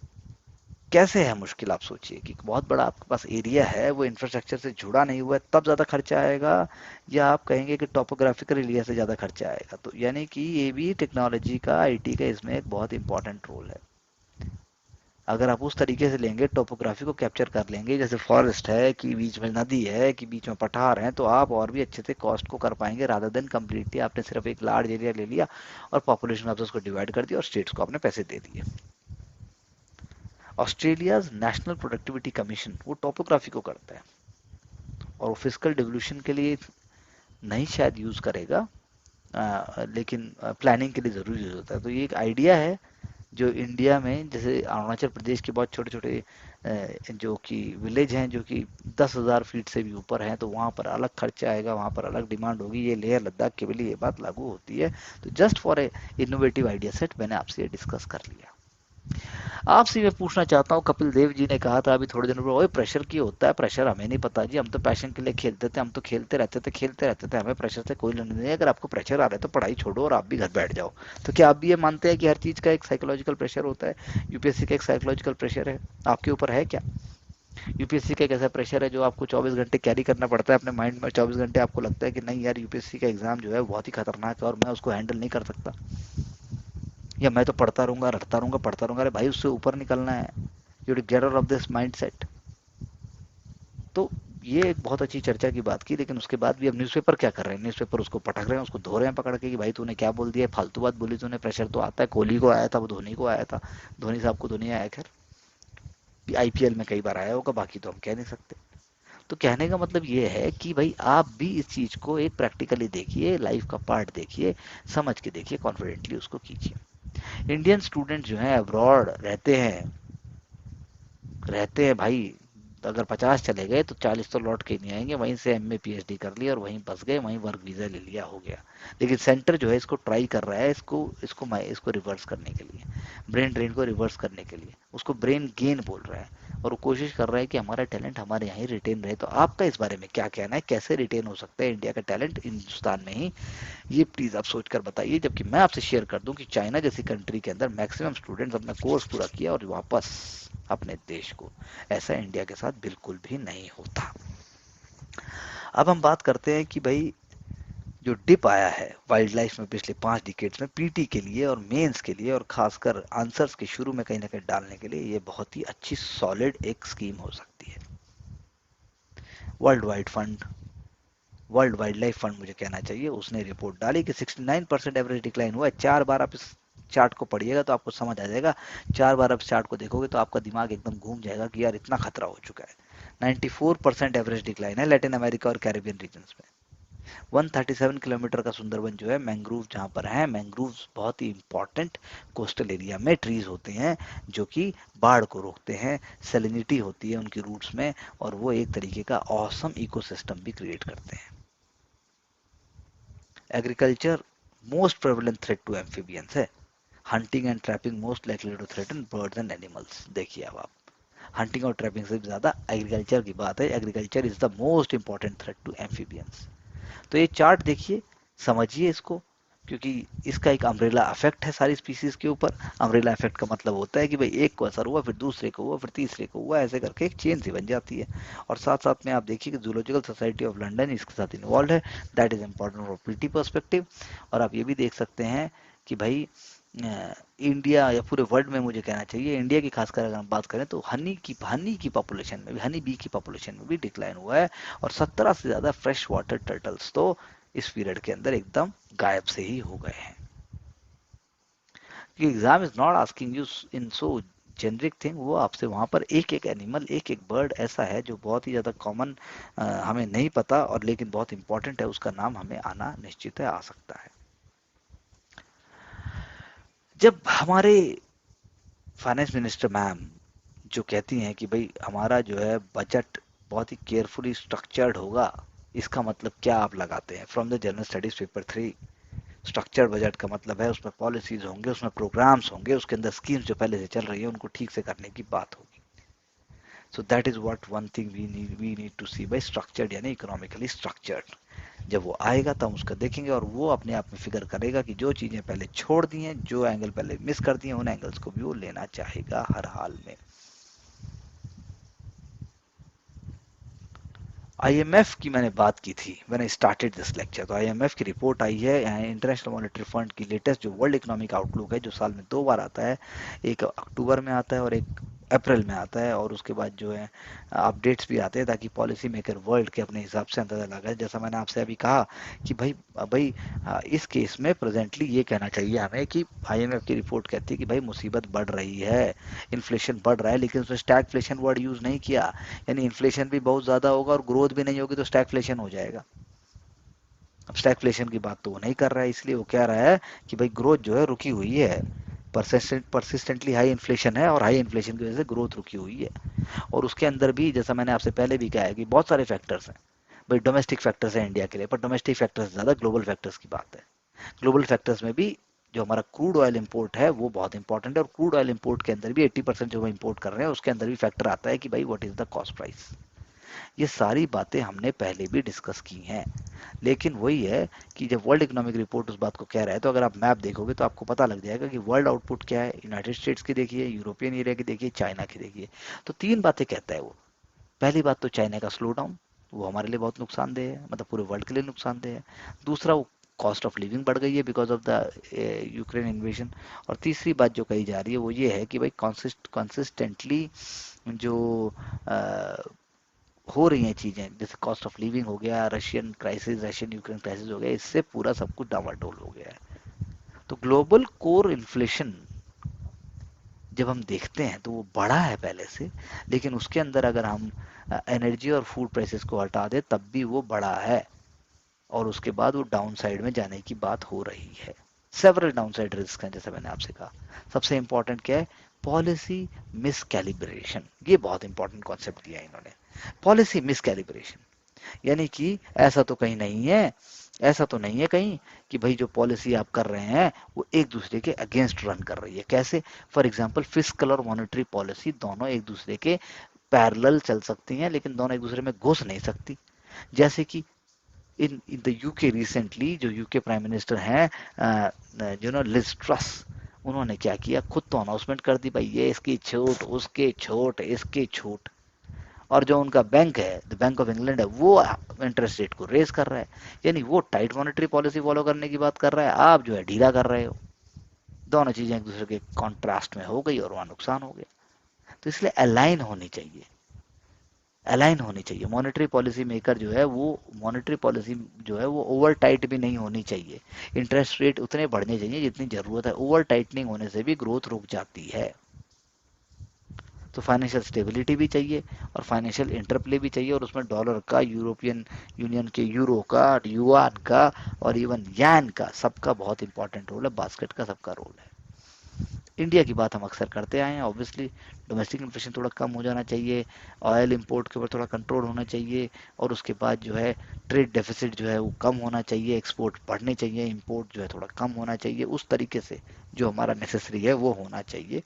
कैसे है मुश्किल। आप सोचिए कि बहुत बड़ा आपके पास एरिया है, वो इंफ्रास्ट्रक्चर से जुड़ा नहीं हुआ है, तब ज़्यादा खर्चा आएगा, या आप कहेंगे कि टॉपोग्राफिकल एरिया से ज़्यादा खर्चा आएगा। तो यानी कि ये भी टेक्नोलॉजी का, आईटी का इसमें एक बहुत इंपॉर्टेंट रोल है। अगर आप उस तरीके से लेंगे, टोपोग्राफी को कैप्चर कर लेंगे, जैसे फॉरेस्ट है कि बीच में नदी है कि बीच में पठार है, तो आप और भी अच्छे से कॉस्ट को कर पाएंगे, रादर देन कम्प्लीटली आपने सिर्फ एक लार्ज एरिया ले लिया और पॉपुलेशन आपसे उसको डिवाइड कर दिया और स्टेट्स को आपने पैसे दे दिए। ऑस्ट्रेलियाज नेशनल प्रोडक्टिविटी कमीशन वो टोपोग्राफी को करता है और वो फिजिकल डिवोल्यूशन के लिए नहीं शायद यूज करेगा, लेकिन प्लानिंग के लिए ज़रूर यूज होता है। तो ये एक आइडिया है जो इंडिया में, जैसे अरुणाचल प्रदेश के बहुत छोटे छोटे जो कि विलेज हैं जो कि 10,000 फीट से भी ऊपर हैं, तो वहाँ पर अलग खर्चा आएगा, वहाँ पर अलग डिमांड होगी। ये लेह लद्दाख के लिए ये बात लागू होती है। तो just for a innovative idea set मैंने आपसे ये डिस्कस कर लिया। आपसे मैं पूछना चाहता हूँ, कपिल देव जी ने कहा था अभी थोड़े दिनों पहले, प्रेशर की होता है, प्रेशर हमें नहीं पता जी, हम तो पैशन के लिए खेलते थे, हम तो खेलते रहते थे, हमें प्रेशर से कोई लेना नहीं है। अगर आपको प्रेशर आ रहा है तो पढ़ाई छोड़ो और आप भी घर बैठ जाओ। तो क्या आप भी ये मानते हैं कि हर चीज़ का एक साइकोलॉजिकल प्रेशर होता है? यूपीएससी का एक साइकोलॉजिकल प्रेशर है आपके ऊपर है क्या? यूपीएससी का एक ऐसा प्रेशर है जो आपको 24 घंटे कैरी करना पड़ता है अपने माइंड में, 24 घंटे आपको लगता है कि नहीं यार यूपीएससी का एग्जाम जो है बहुत ही खतरनाक है और मैं उसको हैंडल नहीं कर सकता, या मैं तो पढ़ता रहूंगा, रटता रहूंगा, पढ़ता रहूंगा। अरे भाई उससे ऊपर निकलना है, you to get out of this mindset. तो ये एक बहुत अच्छी चर्चा की बात की, लेकिन उसके बाद भी अब न्यूज़पेपर क्या कर रहे हैं, न्यूज़पेपर उसको पटक रहे हैं, उसको धो रहे हैं पकड़ के कि भाई तूने क्या बोल दिया, फालतू बात बोली तूने, प्रेशर तो आता है, कोहली को आया था, वो धोनी को आया था, धोनी साहब को तो नहीं आया, खैर आईपीएल में कई बार आया होगा, बाकी तो हम कह नहीं सकते। तो कहने का मतलब ये है कि भाई आप भी इस चीज को एक प्रैक्टिकली देखिए, लाइफ का पार्ट देखिए, समझ के देखिए, कॉन्फिडेंटली उसको कीजिए। इंडियन स्टूडेंट जो हैं अब्रॉड रहते हैं भाई, तो अगर 50 चले गए तो 40 तो लौट के नहीं आएंगे, वहीं से एमए पीएचडी कर लिया और वहीं बस गए, वहीं वर्क वीजा ले लिया, हो गया। लेकिन सेंटर जो है इसको ट्राई कर रहा है, इसको रिवर्स करने के लिए, ब्रेन ड्रेन को रिवर्स करने के लिए, उसको ब्रेन गेन बोल रहा है, और वो कोशिश कर रहा है कि हमारा टैलेंट हमारे यहाँ ही रिटेन रहे। तो आपका इस बारे में क्या कहना है, कैसे रिटेन हो सकता है इंडिया का टैलेंट हिंदुस्तान में ही, ये प्लीज आप सोच कर बताइए। जबकि मैं आपसे शेयर कर दूं कि चाइना जैसी कंट्री के अंदर मैक्सिमम स्टूडेंट्स अपना कोर्स पूरा किया और वापस अपने देश को, ऐसा इंडिया के साथ बिल्कुल भी नहीं होता। अब हम बात करते हैं कि भाई जो डिप आया है वाइल्ड लाइफ में पिछले 5 डिकेड्स में पीटी के लिए और मेंस के लिए, और खासकर आंसर्स के शुरू में कहीं ना कहीं डालने के लिए, ये बहुत ही अच्छी सॉलिड एक स्कीम हो सकती है। World wide fund, world wild life fund मुझे कहना चाहिए, उसने रिपोर्ट डाली कि 69% एवरेज डिक्लाइन हुआ है। 4 बार आप इस चार्ट को पढ़िएगा तो आपको समझ आ जाएगा, 4 बार आप इस चार्ट को देखोगे तो आपका दिमाग एकदम घूम जाएगा कि यार इतना खतरा हो चुका है। 94% एवरेज डिक्लाइन है लैटिन अमेरिका और कैरिबियन रीजन में। 137 किलोमीटर का सुंदरबन जो है, मैंग्रोव जहाँ पर है, मैंग्रोव बहुत ही इंपॉर्टेंट कोस्टल एरिया में ट्रीज होते हैं जो कि बाढ़ को रोकते हैं, सेलिनिटी होती है उनकी रूट्स में, और वो एक तरीके का ऑसम इकोसिस्टम भी क्रिएट करते हैं। Agriculture most prevalent threat to amphibians है। Hunting and trapping most likely to threaten birds and animals. देखिए अब आप, हंटिंग और ट्रैपिंग से ज्यादा एग्रीकल्चर की बात है। Agriculture is the most important threat to amphibians. तो ये चार्ट देखिए, समझिए इसको, क्योंकि इसका एक अम्ब्रेला इफेक्ट है सारी स्पीसीज के ऊपर। अम्ब्रेला इफेक्ट का मतलब होता है कि भाई एक को असर हुआ, फिर दूसरे को हुआ, फिर तीसरे को हुआ, ऐसे करके एक चेन सी बन जाती है। और साथ साथ में आप देखिए कि जूलॉजिकल सोसाइटी ऑफ लंदन इसके साथ इन्वॉल्व है, that is important for PT perspective. और आप ये भी देख सकते हैं कि भाई इंडिया या पूरे वर्ल्ड में मुझे कहना चाहिए, इंडिया की खासकर अगर हम बात करें तो हनी की पॉपुलेशन में भी, हनी बी की पॉपुलेशन में भी डिक्लाइन हुआ है। और 17 से ज्यादा फ्रेश वाटर टर्टल्स तो इस पीरियड के अंदर एकदम गायब से ही हो गए हैं। Exam is not asking you in so generic thing, वो आपसे वहां पर एक एक एनिमल, एक एक बर्ड ऐसा है जो बहुत ही ज्यादा कॉमन, हमें नहीं पता और लेकिन बहुत इंपॉर्टेंट है, उसका नाम हमें आना निश्चित है, आ सकता है। जब हमारे फाइनेंस मिनिस्टर मैम जो कहती हैं कि भाई हमारा जो है बजट बहुत ही केयरफुली स्ट्रक्चर्ड होगा, इसका मतलब क्या आप लगाते हैं? From the general studies paper 3, structured budget का मतलब है उसमें पॉलिसीज होंगे, उसमें प्रोग्राम्स होंगे, उसके अंदर स्कीम्स जो पहले से चल रही है उनको ठीक से करने की बात होगी। So that is what one thing we need to see by structured, यानी इकोनॉमिकली स्ट्रक्चर्ड। जब वो आएगा तब हम उसका देखेंगे और वो अपने आप में फिगर करेगा कि जो चीजें पहले छोड़ दी हैं, जो एंगल पहले मिस कर दिए, उन एंगल्स को भी वो लेना चाहेगा हर हाल में। आईएमएफ की मैंने बात की थी मैंने स्टार्टेड दिस लेक्चर, तो आईएमएफ की रिपोर्ट आई है, इंटरनेशनल मॉनेटरी फंड की लेटेस्ट जो वर्ल्ड इकोनॉमिक आउटलुक है, जो साल में 2 बार आता है, एक अक्टूबर में आता है और एक अप्रैल में आता है, और उसके बाद जो है अपडेट्स भी आते हैं ताकि पॉलिसी मेकर वर्ल्ड के अपने हिसाब से अंदाजा लगाए। जैसा मैंने आपसे अभी कहा कि भाई इस केस में प्रेजेंटली ये कहना चाहिए हमें कि आईएमएफ की रिपोर्ट कहती है कि भाई मुसीबत बढ़ रही है, इन्फ्लेशन बढ़ रहा है, लेकिन उसने स्टैगफ्लेशन वर्ड यूज नहीं किया, यानी इन्फ्लेशन भी बहुत ज्यादा होगा और ग्रोथ भी नहीं होगी तो स्टैगफ्लेशन हो जाएगा। अब स्टैगफ्लेशन की बात तो वो नहीं कर रहा है, इसलिए वो कह रहा है कि भाई ग्रोथ जो है रुकी हुई है, परसिस्टेंटली हाई इन्फ्लेशन है और हाई इन्फ्लेशन की वजह से ग्रोथ रुकी हुई है। और उसके अंदर भी जैसा मैंने आपसे पहले भी कहा है कि बहुत सारे फैक्टर्स हैं। भाई डोमेस्टिक फैक्टर्स है इंडिया के लिए, पर डोमेस्टिक फैक्टर्स से ज्यादा ग्लोबल फैक्टर्स की बात है। ग्लोबल फैक्टर्स में भी जो हमारा क्रूड ऑयल इंपोर्ट है वो बहुत इंपॉर्टेंट है, और क्रूड ऑयल इंपोर्ट के अंदर भी 80% जो हम इंपोर्ट कर रहे हैं उसके अंदर भी फैक्टर आता है कि भाई what is the cost price. ये सारी बातें हमने पहले भी डिस्कस की हैं, लेकिन वही है कि जब वर्ल्ड इकोनॉमिक रिपोर्ट उस बात को कह रहा है तो अगर आप मैप देखोगे तो आपको पता लग जाएगा कि वर्ल्ड आउटपुट क्या है। यूनाइटेड स्टेट्स की देखिए, यूरोपियन एरिया की देखिए, चाइना की देखिए, तो 3 बातें कहता है वो। पहली बात तो चाइना का स्लो डाउन, वो हमारे लिए बहुत नुकसानदेह है, मतलब पूरे वर्ल्ड के लिए नुकसानदेह है। दूसरा, वो कॉस्ट ऑफ लिविंग बढ़ गई है because of the Ukraine invasion. और तीसरी बात जो कही जा रही है वो ये है कि भाई कंसिस्टेंटली जो हो रही हैं चीजें, जैसे कॉस्ट ऑफ लिविंग हो गया, Russian crisis, Russian Ukraine crisis हो गया, इससे पूरा सब कुछ डामाडोल हो गया है। तो ग्लोबल कोर इन्फ्लेशन जब हम देखते हैं तो वो बढ़ा है पहले से, लेकिन उसके अंदर अगर हम एनर्जी और फूड प्राइसेस को हटा दें तब भी वो बढ़ा है, और उसके बाद वो डाउन साइड में जाने की बात हो रही है। सेवरल डाउन साइड रिस्क हैं, जैसे मैंने आपसे कहा। सबसे इंपॉर्टेंट क्या है? पॉलिसी मिसकैलिब्रेशन, ये बहुत इंपॉर्टेंट कॉन्सेप्ट दिया है इन्होंने। पॉलिसी मिसकैलिब्रेशन यानी कि ऐसा तो कहीं नहीं है, ऐसा तो नहीं है कहीं कि भाई जो पॉलिसी आप कर रहे हैं वो एक दूसरे के अगेंस्ट रन कर रही है। कैसे? फॉर एग्जांपल फिस्कल और मॉनेटरी पॉलिसी दोनों एक दूसरे के पैरेलल चल सकती हैं, लेकिन दोनों एक दूसरे में घुस नहीं सकती। जैसे कि इन द यूके रिसेंटली जो यूके प्राइम मिनिस्टर हैं लिज ट्रस, उन्होंने क्या किया, खुद तो अनाउंसमेंट कर दी भाई ये इसकी छूट, उसके छूट, इसकी छूट। और जो उनका बैंक है, द बैंक ऑफ इंग्लैंड है, वो इंटरेस्ट रेट को रेज कर रहा है। यानी वो टाइट मॉनेटरी पॉलिसी फॉलो करने की बात कर रहा है, आप जो है ढीला कर रहे हो। दोनों चीजें एक दूसरे के कॉन्ट्रास्ट में हो गई और वहां नुकसान हो गया। तो इसलिए अलाइन होनी चाहिए, अलाइन होनी चाहिए। मॉनेटरी पॉलिसी मेकर जो है वो, मॉनेटरी पॉलिसी जो है वो ओवर टाइट भी नहीं होनी चाहिए। इंटरेस्ट रेट उतने बढ़ने चाहिए जितनी जरूरत है। ओवर टाइटनिंग होने से भी ग्रोथ रुक जाती है। तो फाइनेंशियल स्टेबिलिटी भी चाहिए और फाइनेंशियल इंटरप्ले भी चाहिए, और उसमें डॉलर का, यूरोपियन यूनियन के यूरो का, युआन का और इवन यान का, सबका बहुत इंपॉर्टेंट रोल है। बास्केट का सबका रोल है। इंडिया की बात हम अक्सर करते आए हैं। ऑब्वियसली डोमेस्टिक इन्फ्लेशन थोड़ा कम हो जाना चाहिए, ऑयल इंपोर्ट के ऊपर थोड़ा कंट्रोल होना चाहिए, और उसके बाद जो है ट्रेड डेफिसिट जो है वो कम होना चाहिए, एक्सपोर्ट बढ़ने चाहिए, इंपोर्ट जो है थोड़ा कम होना चाहिए। उस तरीके से जो हमारा नेसेसरी है वो होना चाहिए।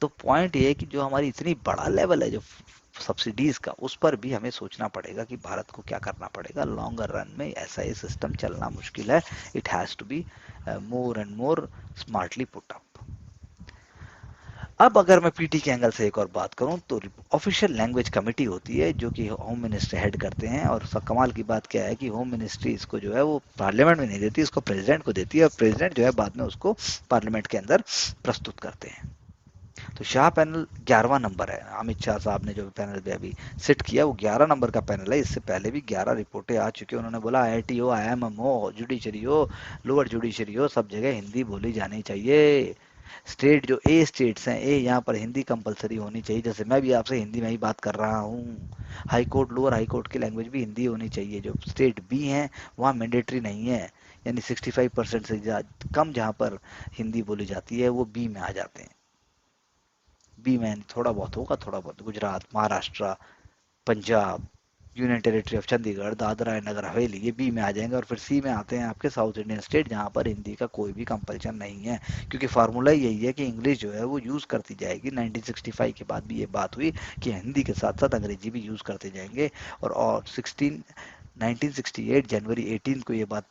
तो पॉइंट ये है कि जो हमारी इतनी बड़ा लेवल है जो सब्सिडीज का, उस पर भी हमें सोचना पड़ेगा कि भारत को क्या करना पड़ेगा। लॉन्गर रन में ऐसा ये सिस्टम चलना मुश्किल है। It has to be more and more smartly put up. अब अगर मैं पीटी के एंगल से एक और बात करूं तो ऑफिशियल लैंग्वेज कमेटी होती है जो कि होम मिनिस्टर हेड करते हैं, और सब कमाल की बात क्या है कि होम मिनिस्ट्री इसको जो है वो पार्लियामेंट में नहीं देती, इसको प्रेसिडेंट को देती है, और प्रेसिडेंट जो है बाद में उसको पार्लियामेंट के अंदर प्रस्तुत करते हैं। तो शाह पैनल 11वां नंबर है। अमित शाह साहब ने जो पैनल पे अभी सिट किया वो 11 नंबर का पैनल है। इससे पहले भी 11 रिपोर्टें आ चुकी है। उन्होंने बोला आईआईटी हो, आईएमएम हो, जुडिशरी हो, लोअर जुडिशरी हो, सब जगह हिंदी बोली जानी चाहिए। स्टेट जो ए स्टेट्स हैं, ए यहाँ पर हिंदी कंपलसरी होनी चाहिए। जैसे मैं भी आपसे हिंदी में ही बात कर रहा हूँ। High court, lower high court की लैंग्वेज भी हिंदी होनी चाहिए। जो स्टेट बी हैं वहाँ मैंडेटरी नहीं है, यानी 65% से कम जहाँ पर हिंदी बोली जाती है वो बी में आ जाते हैं। बी में थोड़ा बहुत होगा, थोड़ा बहुत Gujarat, Maharashtra, Punjab, union territory of Chandigarh, Dadra and Nagar Haveli, ये बी में आ जाएंगे। और फिर सी में आते हैं आपके साउथ इंडियन स्टेट जहाँ पर हिंदी का कोई भी कंपल्शन नहीं है, क्योंकि फार्मूला यही है कि इंग्लिश जो है वो यूज़ करती जाएगी। 1965 के बाद भी ये बात हुई कि हिंदी के साथ साथ अंग्रेजी भी यूज़ करते जाएंगे। और 1968 जनवरी 18 को ये बात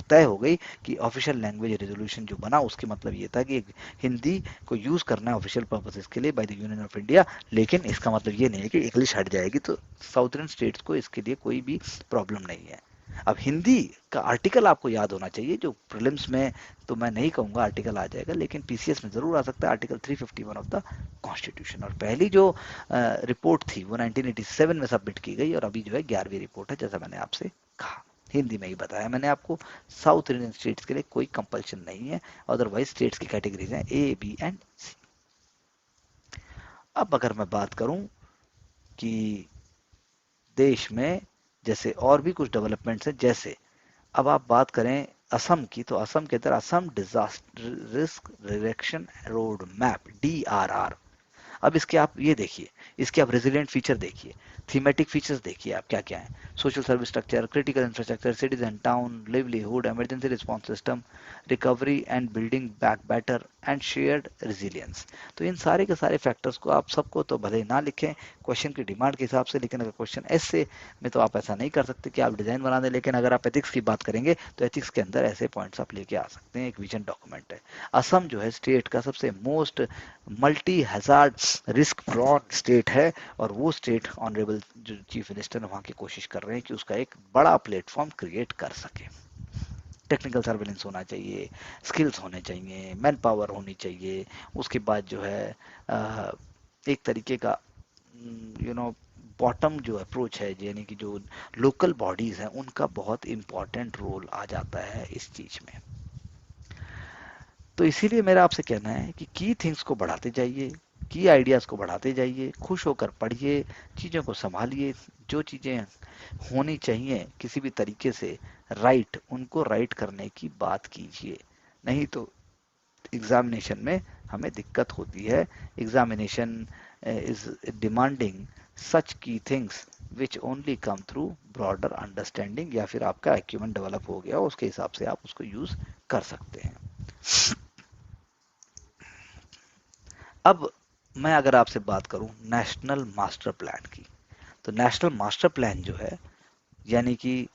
तय हो गई कि ऑफिशियल लैंग्वेज रेजोल्यूशन जो बना उसके मतलब ये था कि हिंदी को यूज करना है ऑफिशियल पर्पसेस के लिए by the union of India. लेकिन इसका मतलब ये नहीं है कि इंग्लिश हट जाएगी तो साउथर्न स्टेट्स को इसके लिए कोई भी प्रॉब्लम नहीं है। अब हिंदी का आर्टिकल आपको याद होना चाहिए, जो प्रीलिम्स में तो मैं नहीं कहूंगा आर्टिकल आ जाएगा, लेकिन पीसीएस में जरूर आ सकता है, आर्टिकल 351 ऑफ द कॉन्स्टिट्यूशन। और पहली जो रिपोर्ट थी वो 1987 में सबमिट की गई, और अभी जो है 11वीं रिपोर्ट है, जैसा मैंने आपसे कहा। हिंदी में ही बताया मैंने आपको। साउथ इंडियन स्टेट्स के लिए कोई कंपल्शन नहीं है, अदरवाइज स्टेट्स की कैटेगरीज हैं ए, बी एंड सी। अब अगर मैं बात करूं कि देश में जैसे और भी कुछ डेवलपमेंट्स हैं, जैसे अब आप बात करें असम की, तो असम के अंदर Assam disaster risk reduction road map, DRR। अब इसके आप ये देखिए, इसके आप रेजिलियंट फीचर देखिए, थीमेटिक फीचर्स देखिए आप क्या क्या है। Social service structure, critical infrastructure, citizen, town, livelihood, emergency response system, recovery and building back better and shared resilience. तो इन सारे के सारे फैक्टर्स को आप सबको तो भले ना लिखें क्वेश्चन की डिमांड के हिसाब से, लेकिन अगर क्वेश्चन ऐसे में तो आप ऐसा नहीं कर सकते कि आप डिजाइन बना दें। लेकिन अगर आप एथिक्स की बात करेंगे तो एथिक्स के अंदर ऐसे पॉइंट्स आप लेके आ सकते हैं। एक विजन डॉक्यूमेंट है। असम जो है स्टेट का सबसे most multi hazard risk prone state है, और वो स्टेट ऑनरेबल जो चीफ मिनिस्टर वहां की कोशिश कर रहे हैं कि उसका एक बड़ा प्लेटफॉर्म क्रिएट कर सके। टेक्निकल सर्वेलेंस होना चाहिए, स्किल्स होने चाहिए, मैन पावर होनी चाहिए। उसके बाद जो है एक तरीके का बॉटम जो अप्रोच है, यानी कि जो लोकल बॉडीज हैं उनका बहुत इंपॉर्टेंट रोल आ जाता है इस चीज में। तो इसीलिए मेरा आपसे कहना है कि की थिंग्स को बढ़ाते जाइए, की आइडियाज़ को बढ़ाते जाइए, खुश होकर पढ़िए, चीज़ों को संभालिए। जो चीज़ें होनी चाहिए किसी भी तरीके से राइट, उनको राइट करने की बात कीजिए। नहीं तो एग्जामिनेशन में हमें दिक्कत होती है। एग्जामिनेशन इज डिमांडिंग सच की things which only come through broader understanding, या फिर आपका एक्यूमेंट डेवलप हो गया उसके हिसाब से आप उसको यूज कर सकते हैं। अब मैं अगर आपसे बात करूं नेशनल मास्टर प्लान की, तो नेशनल मास्टर प्लान जो है, यानी कि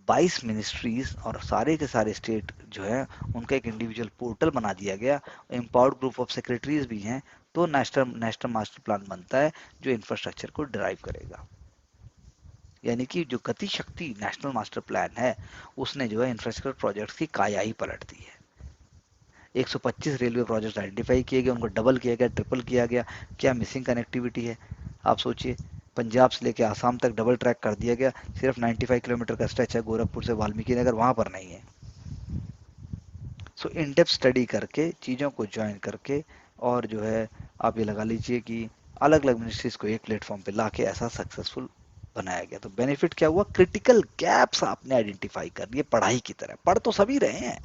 22 मिनिस्ट्रीज और सारे के सारे स्टेट जो है उनका एक इंडिविजुअल पोर्टल बना दिया गया, एम्पावर्ड ग्रुप ऑफ सेक्रेटरीज भी हैं, तो नेशनल नेशनल मास्टर प्लान बनता है जो इंफ्रास्ट्रक्चर को ड्राइव करेगा। यानी कि जो गति शक्ति नेशनल मास्टर प्लान है उसने जो है इंफ्रास्ट्रक्चर प्रोजेक्ट्स की काया ही पलट दी है। 125 रेलवे प्रोजेक्ट आइडेंटिफाई किए गए, उनको डबल किया गया, ट्रिपल किया गया। क्या मिसिंग कनेक्टिविटी है आप सोचिए। पंजाब से लेकर आसाम तक डबल ट्रैक कर दिया गया, सिर्फ 95 किलोमीटर का स्ट्रेच है गोरखपुर से वाल्मीकि नगर, वहां पर नहीं है। सो इन डेप्थ स्टडी करके चीज़ों को ज्वाइन करके, और जो है आप ये लगा लीजिए कि अलग अलग मिनिस्ट्रीज को एक प्लेटफॉर्म पे लाके ऐसा सक्सेसफुल बनाया गया। तो बेनिफिट क्या हुआ, क्रिटिकल गैप्स आपने आइडेंटिफाई कर लिए, पढ़ाई की तरह पढ़ तो सभी रहे हैं,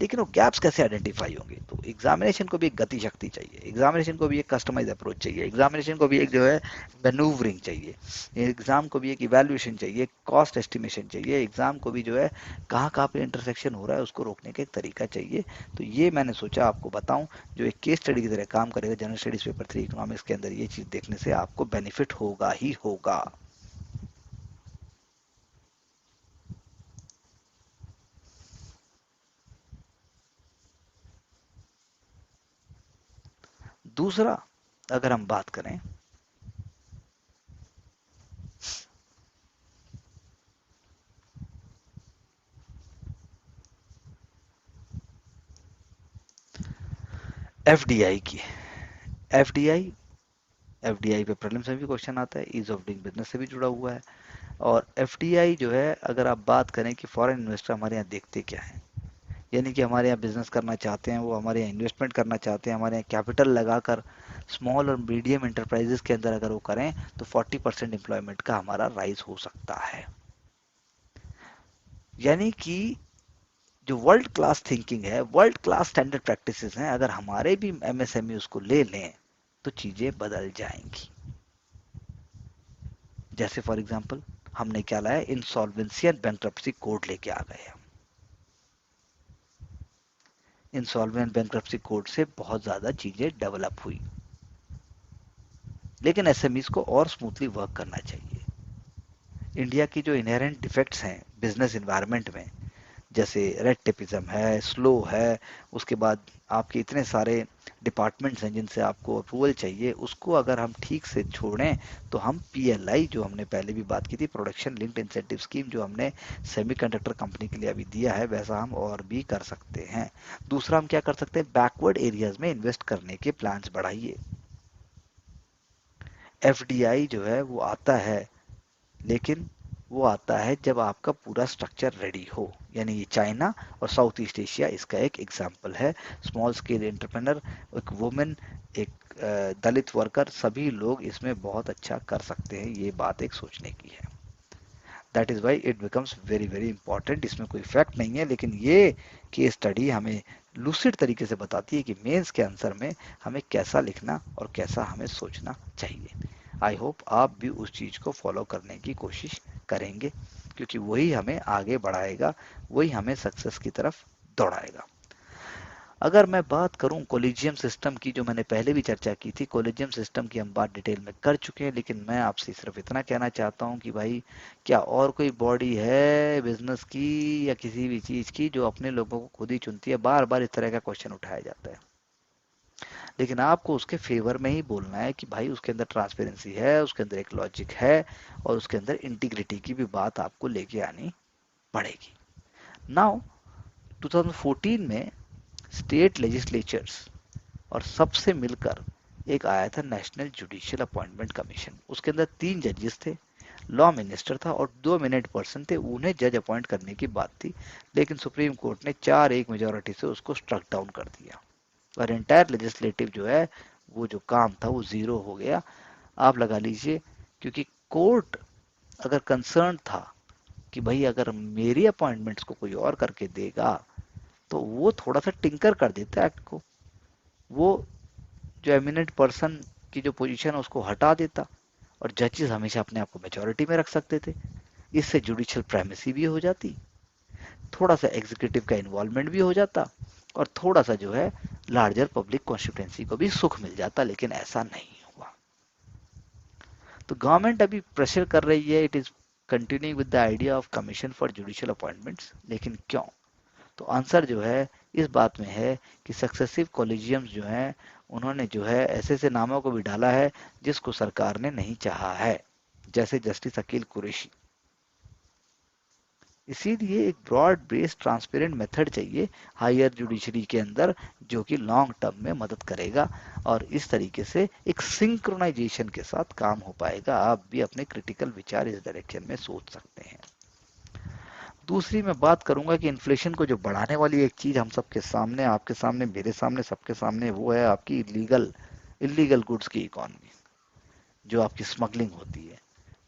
लेकिन वो गैप्स कैसे आइडेंटिफाई होंगे। तो एग्जामिनेशन को भी एक गति शक्ति चाहिए, एग्जामिनेशन को भी एक कस्टमाइज अप्रोच चाहिए, एग्जामिनेशन को भी एक जो है मैनूवरिंग चाहिए, एग्जाम को भी एक इवैल्यूएशन चाहिए, कॉस्ट एस्टिमेशन चाहिए, एग्जाम को भी जो है कहाँ कहाँ पे इंटरसेक्शन हो रहा है उसको रोकने का एक तरीका चाहिए। तो ये मैंने सोचा आपको बताऊं, जो एक केस स्टडी की तरह काम करेगा जनरल स्टडीज पेपर 3 इकोनॉमिक्स के अंदर, ये चीज देखने से आपको बेनिफिट होगा ही होगा। दूसरा, अगर हम बात करें एफडीआई की, एफडीआई एफडीआई पे प्रीलिम्स में भी क्वेश्चन आता है, ईज ऑफ डूइंग बिजनेस से भी जुड़ा हुआ है। और एफडीआई जो है, अगर आप बात करें कि फॉरेन इन्वेस्टर हमारे यहाँ देखते क्या है, यानी कि हमारे यहाँ बिजनेस करना चाहते हैं, वो हमारे यहाँ इन्वेस्टमेंट करना चाहते हैं, हमारे यहाँ कैपिटल लगाकर स्मॉल और मीडियम इंटरप्राइजेस के अंदर अगर वो करें तो 40% एम्प्लॉयमेंट का हमारा राइज हो सकता है। यानी कि जो वर्ल्ड क्लास थिंकिंग है, वर्ल्ड क्लास स्टैंडर्ड प्रैक्टिसेस हैं, अगर हमारे भी एमएसएमई उसको ले लें तो चीजें बदल जाएंगी। जैसे फॉर एग्जांपल हमने क्या लाया, इंसॉल्वेंसी एंड बैंक्रप्सी कोड लेके आ गए हम। इंसॉल्वेंट बैंक्रप्सी कोड से बहुत ज्यादा चीजें डेवलप हुई, लेकिन एसएमईज को और स्मूथली वर्क करना चाहिए। इंडिया की जो इनहेरेंट डिफेक्ट्स हैं बिजनेस इन्वायरमेंट में, जैसे रेड टेपिज्म है, स्लो है, उसके बाद आपके इतने सारे डिपार्टमेंट्स हैं जिनसे आपको अप्रूवल चाहिए, उसको अगर हम ठीक से छोड़ें तो हम पीएलआई जो हमने पहले भी बात की थी, प्रोडक्शन लिंक्ड इंसेंटिव स्कीम, जो हमने सेमीकंडक्टर कंपनी के लिए अभी दिया है, वैसा हम और भी कर सकते हैं। दूसरा, हम क्या कर सकते हैं, बैकवर्ड एरियाज में इन्वेस्ट करने के प्लान्स बढ़ाइए। एफडीआई जो है वो आता है, लेकिन वो आता है जब आपका पूरा स्ट्रक्चर रेडी हो, यानी ये चाइना और साउथ ईस्ट एशिया इसका एक एग्जाम्पल है। स्मॉल स्केल एंटरप्रेनर, एक वुमेन, एक दलित वर्कर, सभी लोग इसमें बहुत अच्छा कर सकते हैं, ये बात एक सोचने की है। That is why it becomes very very important. इसमें कोई फैक्ट नहीं है, लेकिन ये केस स्टडी हमें लूसिड तरीके से बताती है कि मेंस के आंसर में हमें कैसा लिखना और कैसा हमें सोचना चाहिए। आई होप आप भी उस चीज़ को फॉलो करने की कोशिश करेंगे, क्योंकि वही हमें आगे बढ़ाएगा, वही हमें सक्सेस की तरफ दौड़ाएगा। अगर मैं बात करूं कॉलेजियम सिस्टम की, जो मैंने पहले भी चर्चा की थी, कॉलेजियम सिस्टम की हम बात डिटेल में कर चुके हैं, लेकिन मैं आपसे सिर्फ इतना कहना चाहता हूं कि भाई, क्या और कोई बॉडी है बिजनेस की या किसी भी चीज की जो अपने लोगों को खुद ही चुनती है। बार बार इस तरह का क्वेश्चन उठाया जाता है, लेकिन आपको उसके फेवर में ही बोलना है कि भाई उसके अंदर ट्रांसपेरेंसी है, उसके अंदर एक लॉजिक है, और उसके अंदर इंटीग्रिटी की भी बात आपको लेके आनी पड़ेगी। नाउ 2014 में स्टेट लेजिस्लेचर्स और सबसे मिलकर एक आया था नेशनल जुडिशियल अपॉइंटमेंट कमीशन। उसके अंदर 3 जजेस थे, लॉ मिनिस्टर था और 2 मिनट पर्सन थे, उन्हें जज अपॉइंट करने की बात थी, लेकिन सुप्रीम कोर्ट ने 4-1 मेजोरिटी से उसको स्ट्रक डाउन कर दिया, और एंटायर लेजिस्लेटिव जो है वो जो काम था वो जीरो हो गया। आप लगा लीजिए, क्योंकि कोर्ट अगर कंसर्न था कि भाई अगर मेरी अपॉइंटमेंट्स को कोई और करके देगा तो वो थोड़ा सा टिंकर कर देता एक्ट को, वो जो एमिनेंट पर्सन की जो पोजीशन है उसको हटा देता, और जजेस हमेशा अपने आप को मेजोरिटी में रख सकते थे। इससे जुडिशियल प्राइमेसी भी हो जाती, थोड़ा सा एग्जीक्यूटिव का इन्वॉल्वमेंट भी हो जाता, और थोड़ा सा जो है लार्जर पब्लिक कॉन्स्टिट्यूंसी को भी सुख मिल जाता, लेकिन ऐसा नहीं हुआ। तो गवर्नमेंट अभी प्रेशर कर रही है, it is continuing with the idea of commission for judicial appointments, लेकिन क्यों? तो आंसर जो है इस बात में है कि सक्सेसिव कॉलेजियम्स जो हैं उन्होंने जो है ऐसे ऐसे नामों को भी डाला है जिसको सरकार ने नहीं चाहा है, जैसे जस्टिस अकील कुरैशी। इसीलिए एक ब्रॉड बेस्ड ट्रांसपेरेंट मेथड चाहिए हायर जुडिशरी के अंदर, जो कि लॉन्ग टर्म में मदद करेगा, और इस तरीके से एक सिंक्रोनाइजेशन के साथ काम हो पाएगा। आप भी अपने क्रिटिकल विचार इस डायरेक्शन में सोच सकते हैं। दूसरी मैं बात करूंगा कि इन्फ्लेशन को जो बढ़ाने वाली एक चीज हम सबके सामने, आपके सामने, मेरे सामने, सबके सामने, वो है आपकी इलीगल इलीगल गुड्स की इकोनॉमी, जो आपकी स्मगलिंग होती है,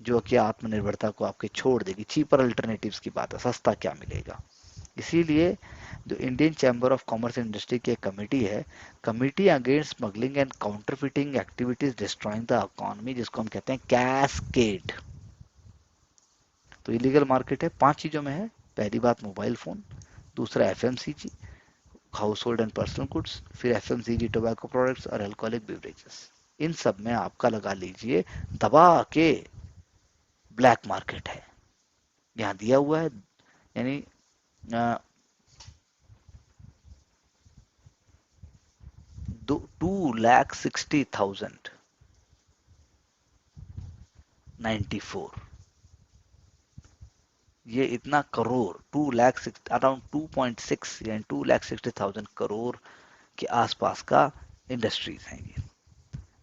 जो कि आत्मनिर्भरता को आपके छोड़ देगी। चीपर अल्टरनेटिव्स की बात है, सस्ता क्या मिलेगा। इसीलिए जो Indian chamber of commerce and industry की एक कमेटी है, committee against smuggling and counterfeiting activities destroying the economy, जिसको हम कहते हैं कैस्केड। तो इलीगल मार्केट है, 5 चीजों में है। पहली बात मोबाइल फोन, दूसरा FMCG, house hold and personal goods, फिर एफएमसीजी टोबैको प्रोडक्ट्स और अल्कोहलिक बेवरेजेस। इन सब में आपका लगा लीजिए दबा के ब्लैक मार्केट है, यहाँ दिया हुआ है। यानी 2,60,094, ये इतना करोड़, 2 लाख, अराउंड 2.6 यानी 2,60,000 करोड़ के आसपास का इंडस्ट्रीज हैं ये,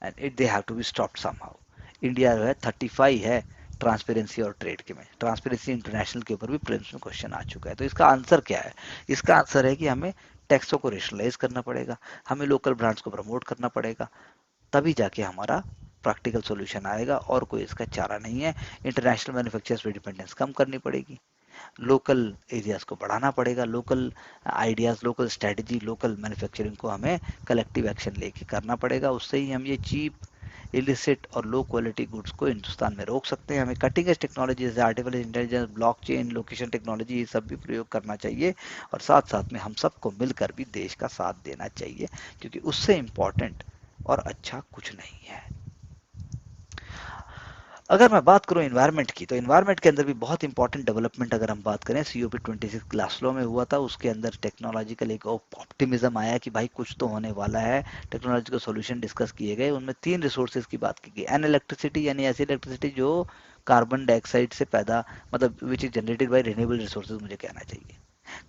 and it they have to be stopped somehow. India जो है 35 है ट्रांसपेरेंसी और ट्रेड के में, ट्रांसपेरेंसी इंटरनेशनल के ऊपर भी प्रीलिम्स में क्वेश्चन आ चुका है। तो इसका आंसर क्या है? इसका आंसर है कि हमें टैक्सों को रेशनलाइज करना पड़ेगा, हमें लोकल ब्रांड्स को प्रमोट करना पड़ेगा, तभी जाके हमारा प्रैक्टिकल सॉल्यूशन आएगा, और कोई इसका चारा नहीं है। इंटरनेशनल मैन्युफैक्चरर्स पे डिपेंडेंस कम करनी पड़ेगी, लोकल एरियाज को बढ़ाना पड़ेगा, local ideas, local strategy, local manufacturing को हमें कलेक्टिव एक्शन लेके करना पड़ेगा। उससे ही हम ये चीप, इलिसिट और लो क्वालिटी गुड्स को हिंदुस्तान में रोक सकते हैं। हमें कटिंग एज टेक्नोलॉजी जैसे artificial intelligence, blockchain, location technology, ये सब भी प्रयोग करना चाहिए, और साथ साथ में हम सबको मिलकर भी देश का साथ देना चाहिए, क्योंकि उससे इम्पोर्टेंट और अच्छा कुछ नहीं है। अगर मैं बात करूं एनवायरनमेंट की, तो एनवायरनमेंट के अंदर भी बहुत इंपॉर्टेंट डेवलपमेंट अगर हम बात करें, COP26 ग्लासगो में हुआ था, उसके अंदर टेक्नोलॉजिकल एक ऑप्टिमिज्म आया कि भाई कुछ तो होने वाला है, टेक्नोलॉजिकल सॉल्यूशन डिस्कस किए गए। उनमें 3 रिसोर्सेज की बात की गई। एन इलेक्ट्रिसिटी, यानी ऐसी इलेक्ट्रिसिटी जो कार्बन डाइऑक्साइड से पैदा, मतलब which is generated by renewable resources, मुझे कहना चाहिए।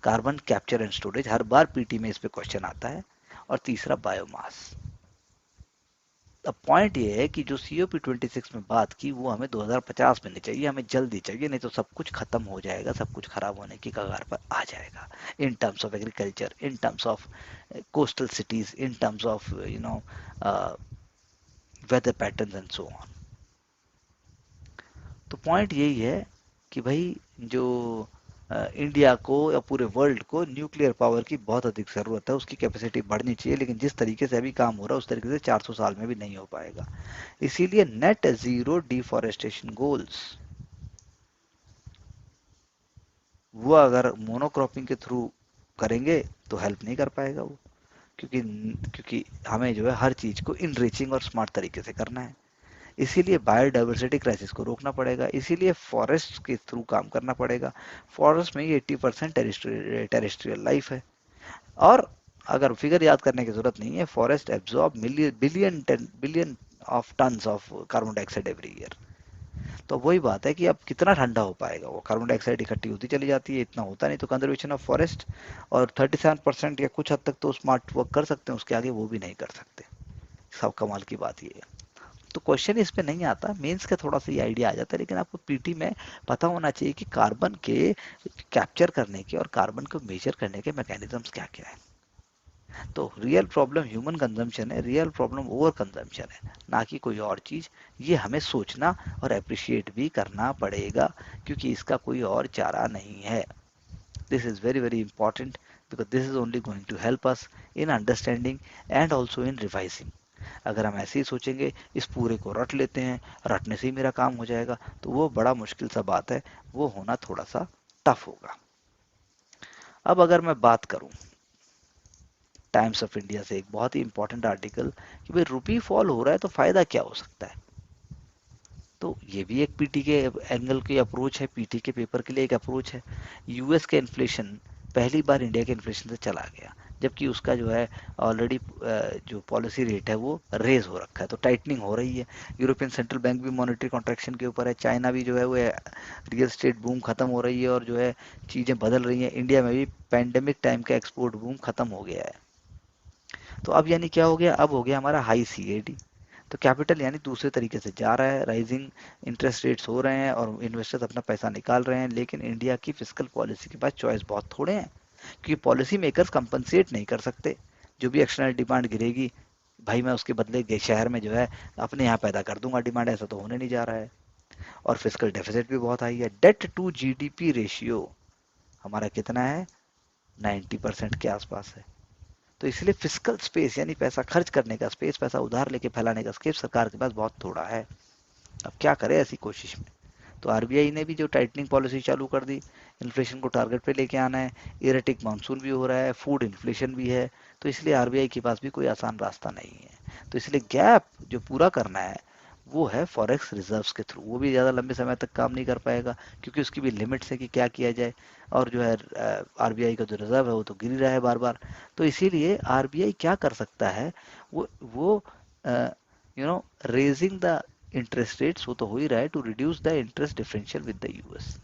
Carbon capture and storage, her bar PT में इस पे क्वेश्चन आता है। और तीसरा बायोमास। अब पॉइंट ये है कि जो COP26 में बात की वो हमें 2050 में नहीं चाहिए, हमें जल्दी चाहिए, नहीं तो सब कुछ खत्म हो जाएगा, सब कुछ खराब होने की कगार पर आ जाएगा, in terms of agriculture, in terms of coastal cities, in terms of weather patterns and so on. तो पॉइंट यही है कि भाई जो इंडिया को या पूरे वर्ल्ड को न्यूक्लियर पावर की बहुत अधिक ज़रूरत है, उसकी कैपेसिटी बढ़नी चाहिए, लेकिन जिस तरीके से अभी काम हो रहा है उस तरीके से 400 साल में भी नहीं हो पाएगा। इसीलिए नेट जीरो डिफॉरेस्टेशन गोल्स, वो अगर मोनोक्रॉपिंग के थ्रू करेंगे तो हेल्प नहीं कर पाएगा वो, क्योंकि क्योंकि हमें जो है हर चीज़ को इनरिचिंग और स्मार्ट तरीके से करना है। इसीलिए बायोडाइवर्सिटी क्राइसिस को रोकना पड़ेगा, इसीलिए फॉरेस्ट के थ्रू काम करना पड़ेगा। फॉरेस्ट में ही 80% टेरेस्ट्रियल लाइफ है, और अगर फिगर याद करने की जरूरत नहीं है, forest absorb billion billion of tons of carbon dioxide every year. तो वही बात है कि अब कितना ठंडा हो पाएगा, वो कार्बन डाइऑक्साइड इकट्ठी होती चली जाती है, इतना होता नहीं। तो कंजर्वेशन ऑफ फॉरेस्ट, और 37% या कुछ हद तक तो स्मार्ट वर्क कर सकते हैं, उसके आगे वो भी नहीं कर सकते। सब कमाल की बात ये है। तो क्वेश्चन इस पे नहीं आता, मेंस का थोड़ा सा ये आइडिया आ जाता है, लेकिन आपको पीटी में पता होना चाहिए कि कार्बन के कैप्चर करने के और कार्बन को मेजर करने के मैकेनिज्म्स क्या क्या है। तो रियल प्रॉब्लम ह्यूमन कंजम्पशन है, रियल प्रॉब्लम ओवर कंजम्पशन है, ना कि कोई और चीज। ये हमें सोचना और अप्रिशिएट भी करना पड़ेगा, क्योंकि इसका कोई और चारा नहीं है। This is very very important because this is only going to help us in understanding and also in revising. अगर हम ऐसे ही सोचेंगे इस पूरे को रट लेते हैं, रटने से ही मेरा काम हो जाएगा, तो वो बड़ा मुश्किल सा बात है, वो होना थोड़ा सा टफ होगा। अब अगर मैं बात करूं टाइम्स ऑफ इंडिया से एक बहुत ही इंपॉर्टेंट आर्टिकल कि भाई रुपी फॉल हो रहा है तो फायदा क्या हो सकता है, तो ये भी एक पीटी के एंगल की अप्रोच है, पीटी के पेपर के लिए एक अप्रोच है। यूएस के इन्फ्लेशन पहली बार इंडिया के इन्फ्लेशन से चला गया, जबकि उसका जो है ऑलरेडी जो पॉलिसी रेट है वो रेज हो रखा है, तो टाइटनिंग हो रही है। यूरोपियन सेंट्रल बैंक भी मॉनेटरी कॉन्ट्रैक्शन के ऊपर है, चाइना भी जो है वो रियल एस्टेट बूम खत्म हो रही है और जो है चीज़ें बदल रही हैं। इंडिया में भी पैंडेमिक टाइम का एक्सपोर्ट बूम खत्म हो गया है। तो अब यानी क्या हो गया, अब हो गया हमारा हाई सीएडी, तो कैपिटल यानी दूसरे तरीके से जा रहा है, राइजिंग इंटरेस्ट रेट्स हो रहे हैं और इन्वेस्टर्स अपना पैसा निकाल रहे हैं। लेकिन इंडिया की फिस्कल पॉलिसी के पास चॉइस बहुत थोड़े हैं, क्योंकि पॉलिसी मेकर्स कंपनसेट नहीं कर सकते। जो भी एक्सटर्नल डिमांड गिरेगी, भाई मैं उसके बदले शहर में जो है अपने यहाँ पैदा कर दूंगा डिमांड, ऐसा तो होने नहीं जा रहा है। और फिस्कल डेफिसिट भी बहुत हाई है, डेट टू जीडीपी रेशियो हमारा कितना है, 90% के आसपास है। तो इसलिए फिस्कल स्पेस यानी पैसा खर्च करने का स्पेस, पैसा उधार लेके फैलाने का स्पेस सरकार के पास बहुत थोड़ा है। अब क्या करे ऐसी कोशिश में, तो आरबीआई ने भी जो टाइटनिंग पॉलिसी चालू कर दी, इन्फ्लेशन को टारगेट पे लेके आना है, इरेटिक मानसून भी हो रहा है, फूड इन्फ्लेशन भी है, तो इसलिए आरबीआई के पास भी कोई आसान रास्ता नहीं है। तो इसलिए गैप जो पूरा करना है वो है फॉरेक्स रिजर्व्स के थ्रू। वो भी ज़्यादा लंबे समय तक काम नहीं कर पाएगा, क्योंकि उसकी भी लिमिट्स है कि क्या किया जाए, और जो है आरबीआई का जो रिजर्व है वो तो गिर ही रहा है बार बार। तो इसीलिए आरबीआई क्या कर सकता है, वो रेजिंग द इंटरेस्ट रेट्स, वो तो हो ही रहा है, to reduce the interest differential with the US.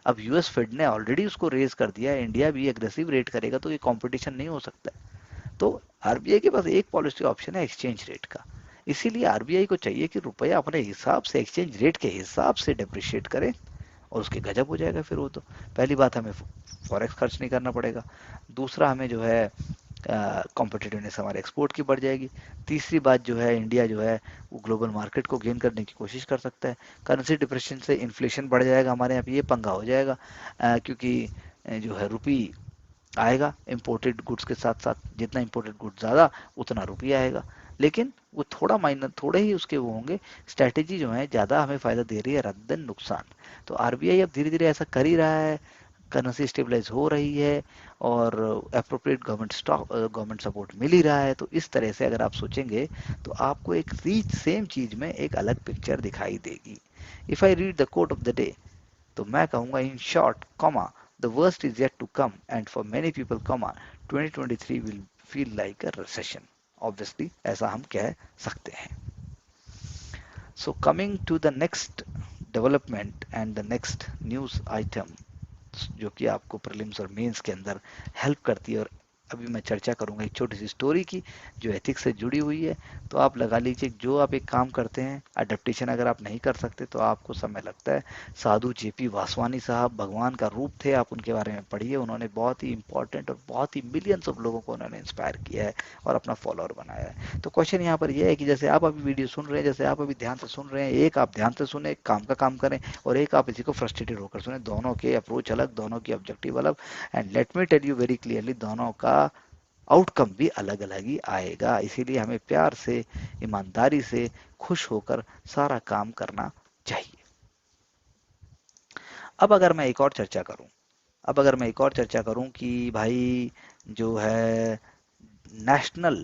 अब यूएस फेड ने ऑलरेडी उसको रेज कर दिया है, इंडिया भी एग्रेसिव रेट करेगा तो ये कंपटीशन नहीं हो सकता। तो आरबीआई के पास एक पॉलिसी ऑप्शन है एक्सचेंज रेट का। इसीलिए आरबीआई को चाहिए कि रुपया अपने हिसाब से, एक्सचेंज रेट के हिसाब से डेप्रिशिएट करे, और उसके गजब हो जाएगा फिर वो तो। पहली बात, हमें फॉरेक्स खर्च नहीं करना पड़ेगा। दूसरा, हमें जो है कॉम्पिटिटिवनेस हमारे एक्सपोर्ट की बढ़ जाएगी। तीसरी बात जो है, इंडिया जो है वो ग्लोबल मार्केट को गेन करने की कोशिश कर सकता है। करेंसी डिप्रेशन से इन्फ्लेशन बढ़ जाएगा, हमारे यहाँ पे ये पंगा हो जाएगा, क्योंकि जो है रुपी आएगा इम्पोर्टेड गुड्स के साथ साथ, जितना इम्पोर्टेड गुड्स ज़्यादा उतना रुपया आएगा। लेकिन वो थोड़ा माइनर, थोड़े ही उसके वो होंगे, स्ट्रैटेजी जो है ज़्यादा हमें फ़ायदा दे रही है rather देन नुकसान। तो आरबीआई अब धीरे धीरे ऐसा कर ही रहा है, करेंसी स्टेबलाइज हो रही है और अप्रोप्रिएट गवर्नमेंट सपोर्ट मिल ही रहा है। तो इस तरह से अगर आप सोचेंगे तो आपको एक रीच सेम चीज में एक अलग पिक्चर दिखाई देगी। If I read the quote of the day, तो मैं कहूंगा in short, comma, the worst is yet to come and for many people, comma, 2023 will feel like a recession. Obviously ऐसा हम कह सकते हैं। So coming to the next development and the next news item, जो कि आपको prelims और mains के अंदर हेल्प करती है। और अभी मैं चर्चा करूंगा एक छोटी सी स्टोरी की जो एथिक्स से जुड़ी हुई है। तो आप लगा लीजिए, जो आप एक काम करते हैं, अडेप्टेशन अगर आप नहीं कर सकते तो आपको समय लगता है। साधु जेपी वासवानी साहब भगवान का रूप थे, आप उनके बारे में पढ़िए। उन्होंने बहुत ही इंपॉर्टेंट और बहुत ही मिलियंस ऑफ लोगों को उन्होंने इंस्पायर किया है और अपना फॉलोअर बनाया है। तो क्वेश्चन यहाँ पर यह है कि जैसे आप अभी वीडियो सुन रहे हैं, जैसे आप अभी ध्यान से सुन रहे हैं, एक आप ध्यान से सुने, एक काम का काम करें, और एक आप इसी को फ्रस्ट्रेटेड होकर सुने। दोनों के अप्रोच अलग, दोनों की ऑब्जेक्टिव अलग, and let me tell you very clearly, दोनों का आउटकम भी अलग अलग ही आएगा। इसीलिए हमें प्यार से, ईमानदारी से, खुश होकर सारा काम करना चाहिए। अब अगर मैं एक और चर्चा करूं, अब अगर मैं एक और चर्चा करूं कि भाई जो है नेशनल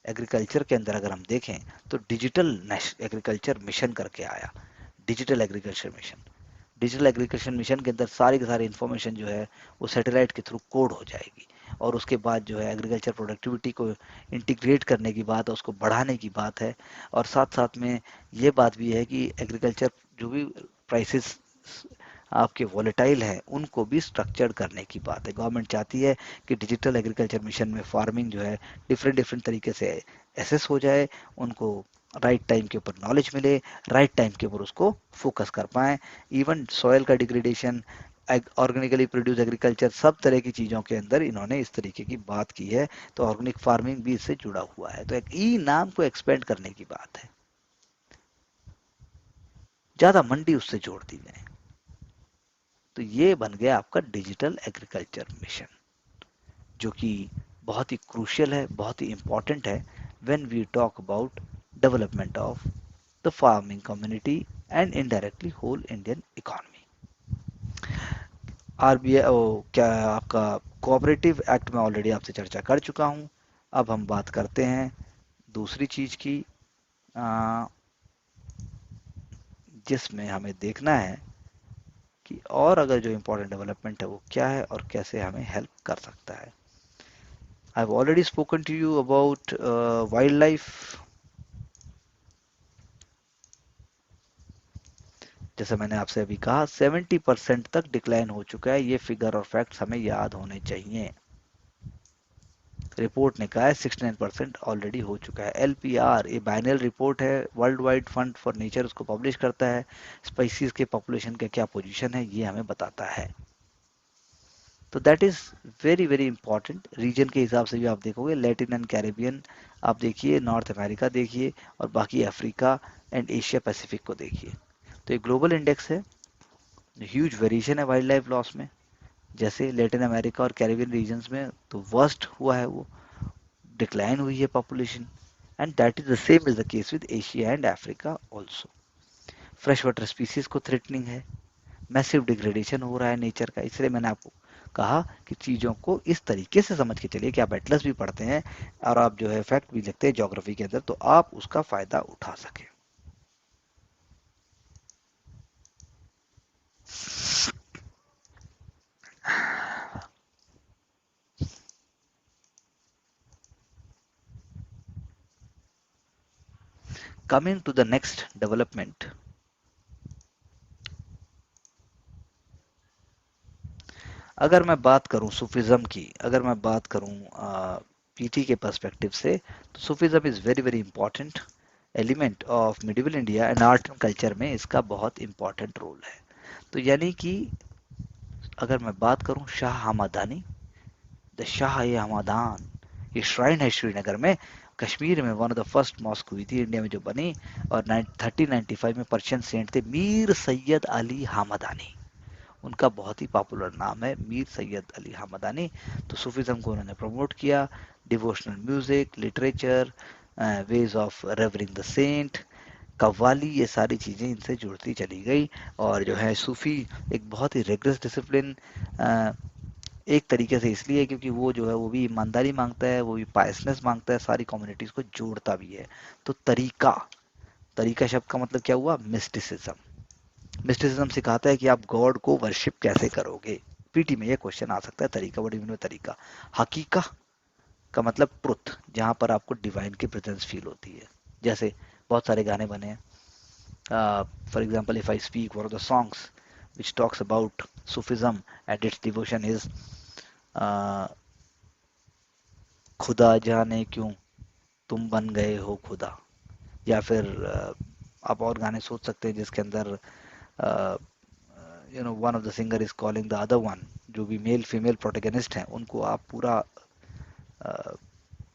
एग्रीकल्चर के अंदर अगर हम देखें तो डिजिटल एग्रीकल्चर मिशन करके आया। Digital agriculture mission, digital agriculture mission के अंदर सारी की सारी इन्फॉर्मेशन जो है वो सैटेलाइट के थ्रू कोड हो जाएगी, और उसके बाद जो है एग्रीकल्चर प्रोडक्टिविटी को इंटीग्रेट करने की बात है, उसको बढ़ाने की बात है। और साथ साथ में ये बात भी है कि एग्रीकल्चर जो भी प्राइसेस आपके वॉलेटाइल हैं उनको भी स्ट्रक्चर्ड करने की बात है। गवर्नमेंट चाहती है कि डिजिटल एग्रीकल्चर मिशन में फार्मिंग जो है डिफरेंट डिफरेंट तरीके से एसेस हो जाए, उनको राइट टाइम के ऊपर नॉलेज मिले, राइट टाइम के ऊपर उसको फोकस कर पाएँ। इवन सॉयल का डिग्रेडेशन, ऑर्गेनिकली प्रोड्यूस एग्रीकल्चर, सब तरह की चीज़ों के अंदर इन्होंने इस तरीके की बात की है। तो ऑर्गेनिक फार्मिंग भी इससे जुड़ा हुआ है। तो एक ई नाम को एक्सपेंड करने की बात है, ज़्यादा मंडी उससे जोड़ दी जाए। तो ये बन गया आपका डिजिटल एग्रीकल्चर मिशन। जो कि बहुत ही क्रूशियल है, बहुत ही इम्पॉर्टेंट है when we talk about development of the farming community and indirectly whole Indian economy. RBI क्या आपका कोऑपरेटिव एक्ट में ऑलरेडी आपसे चर्चा कर चुका हूं। अब हम बात करते हैं दूसरी चीज की, अ, जिसमें हमें देखना है कि और अगर जो इम्पोर्टेंट डेवलपमेंट है वो क्या है और कैसे हमें हेल्प कर सकता है। I have already spoken to you about wildlife. जैसे मैंने आपसे अभी कहा 70% तक डिक्लाइन हो चुका है, ये फिगर और फैक्ट्स हमें याद होने चाहिए। रिपोर्ट ने कहा है 69% ऑलरेडी हो चुका है। एलपीआर ये बाइनल रिपोर्ट है, world wide fund for nature उसको पब्लिश करता है। स्पाइसीज के पॉपुलेशन का क्या पोजीशन है ये हमें बताता है। तो that is very very important. Reason के हिसाब से भी आप देखोगे, लैटिन एंड कैरेबियन आप देखिए, नॉर्थ अमेरिका देखिए, और बाकी अफ्रीका एंड एशिया पैसिफिक को देखिए। तो ये ग्लोबल इंडेक्स है। ह्यूज वेरिएशन है वाइल्ड लाइफ लॉस में। जैसे लैटिन अमेरिका और कैरेबियन रीजन्स में तो वर्स्ट हुआ है, वो डिक्लाइन हुई है population, and that is the same is the case with Asia and Africa also. Fresh water species को थ्रेटनिंग है, मैसिव डिग्रेडेशन हो रहा है नेचर का। इसलिए मैंने आपको कहा कि चीज़ों को इस तरीके से समझ के चलिए कि आप एटलस भी पढ़ते हैं और आप जो है फैक्ट भी लिखते हैं ज्योग्राफी के अंदर, तो आप उसका फायदा उठा सकें। Coming to the next development, अगर मैं बात करूं सूफिज्म की, अगर मैं बात करूं पीटी के पर्सपेक्टिव से, तो Sufism is very very important element of medieval India and art and culture में इसका बहुत इंपॉर्टेंट रोल है। तो यानी कि अगर मैं बात करूं शाह हमदानी, द शाह ए हमदान, ये श्राइन है श्रीनगर में, कश्मीर में one of the first mosque हुई थी इंडिया में जो बनी, और 1395 में पर्शियन सेंट थे मीर सैयद अली हमदानी। उनका बहुत ही पॉपुलर नाम है मीर सैयद अली हमदानी। तो सूफीज़म को उन्होंने प्रमोट किया, devotional music, literature, ways of revering the saint, qawwali, ये सारी चीज़ें इनसे जुड़ती चली गई। और जो है सूफ़ी एक बहुत ही रिगरस डिसिप्लिन, एक तरीके से इसलिए क्योंकि वो जो है वो भी ईमानदारी मांगता है, वो भी पायसनेस मांगता है, सारी कम्युनिटीज़ को जोड़ता भी है। तो तरीका, तरीका शब्द का मतलब क्या हुआ? मिस्टिसिज्म। मिस्टिसिज्म सिखाता है कि आप गॉड को वर्शिप कैसे करोगे। पीटी में ये क्वेश्चन आ सकता है, तरीका बड़ी में तरीका। हकीका का मतलब ट्रुथ, जहां पर आपको डिवाइन की प्रेजेंस फील होती है। जैसे बहुत सारे गाने बने हैं, for example if I speak one of the songs which talks about Sufism and it's devotion is खुदा जाने क्यों तुम बन गए हो खुदा। या फिर आप और गाने सोच सकते हैं जिसके अंदर you know one of the singer is calling the other one, जो भी मेल फीमेल प्रोटेगनिस्ट हैं उनको आप पूरा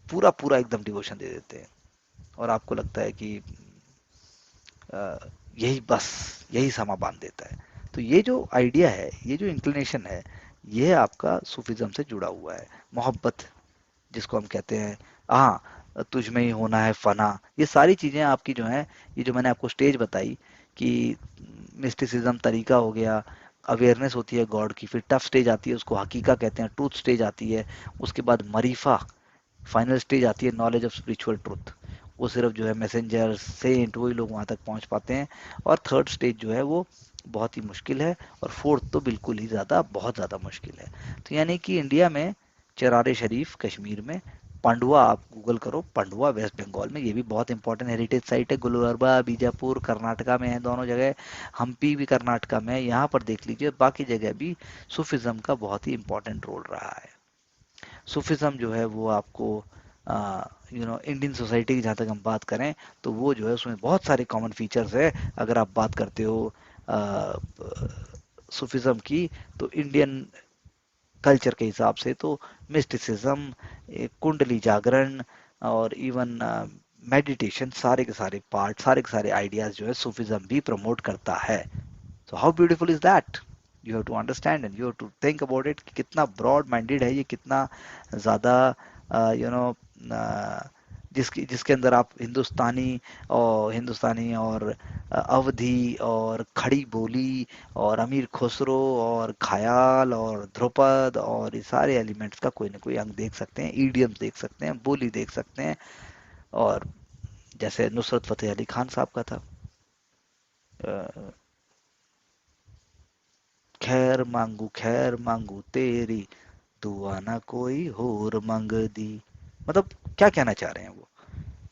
पूरा पूरा एकदम डिवोशन दे देते हैं, और आपको लगता है कि यही बस, यही समा बांध देता है। तो ये जो आइडिया है, ये जो इंक्लिनेशन है, ये आपका सूफिज्म से जुड़ा हुआ है। मोहब्बत जिसको हम कहते हैं, हाँ तुझ में ही होना है फना, ये सारी चीजें आपकी जो हैं, ये जो मैंने आपको स्टेज बताई कि मिस्टिसिज्म तरीका हो गया, अवेयरनेस होती है गॉड की, फिर टफ स्टेज आती है उसको हकीका कहते हैं, ट्रूथ स्टेज आती है, उसके बाद मरीफा, फाइनल स्टेज आती है नॉलेज ऑफ स्पिरिचुअल ट्रूथ। वो सिर्फ जो है मैसेंजर सेंट वही लोग वहाँ तक पहुँच पाते हैं। और थर्ड स्टेज जो है वो बहुत ही मुश्किल है, और फोर्थ तो बिल्कुल ही ज़्यादा, बहुत ज़्यादा मुश्किल है। तो यानी कि इंडिया में चरार शरीफ कश्मीर में, पांडुआ आप गूगल करो, पांडुआ वेस्ट बंगाल में, ये भी बहुत इंपॉर्टेंट हेरिटेज साइट है। गुलबर्गा बीजापुर कर्नाटका में है दोनों जगह, हम्पी भी कर्नाटका में है, यहाँ पर देख लीजिए। बाकी जगह भी सूफिज्म का बहुत ही इंपॉर्टेंट रोल रहा है। सूफिज्म जो है वो आपको इंडियन सोसाइटी की जहाँ तक हम बात करें तो वो जो है उसमें बहुत सारे कॉमन फीचर्स है। अगर आप बात करते हो सूफिज्म की, तो इंडियन कल्चर के हिसाब से तो मिस्टिसिज्म, कुंडली जागरण, और इवन मेडिटेशन, सारे के सारे पार्ट, सारे के सारे आइडियाज जो है सूफिज्म भी प्रमोट करता है। So how beautiful is that. You have to understand and you have to think about it कि कितना ब्रॉड माइंडेड है ये, कितना ज़्यादा यू नो जिसके अंदर आप हिंदुस्तानी और अवधी और खड़ी बोली और अमीर खुसरो और ख्याल और ध्रुपद और ये सारे एलिमेंट्स का कोई ना कोई अंग देख सकते हैं, ईडियम्स देख सकते हैं, बोली देख सकते हैं। और जैसे नुसरत फतेह अली खान साहब का था, अ, खैर मांगू तेरी, दुआ ना कोई और मंग दी। मतलब क्या कहना चाह रहे हैं वो?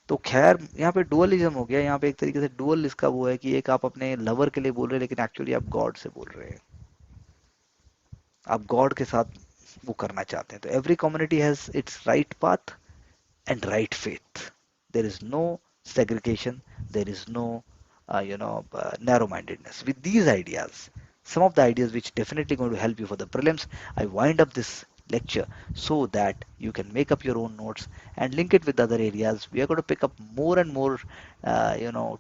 तो खैर यहाँ पे डुअलिज्म हो गया, यहाँ पे एक तरीके से डुअल इसका वो है कि एक आप अपने लवर के लिए बोल रहे हैं लेकिन एक्चुअली आप गॉड से बोल रहे हैं, आप गॉड के साथ वो करना चाहते हैं। तो every community has its right path and right faith. There is no segregation, there is no, narrow mindedness. With these ideas, some of the ideas which definitely going to help you for the prelims, I wind up this lecture so that you can make up your own notes and link it with other areas. We are going to pick up more and more,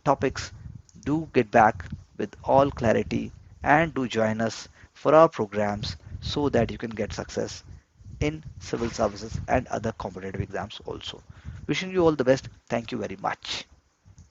topics. Do get back with all clarity and do join us for our programs so that you can get success in civil services and other competitive exams also. Wishing you all the best. Thank you very much.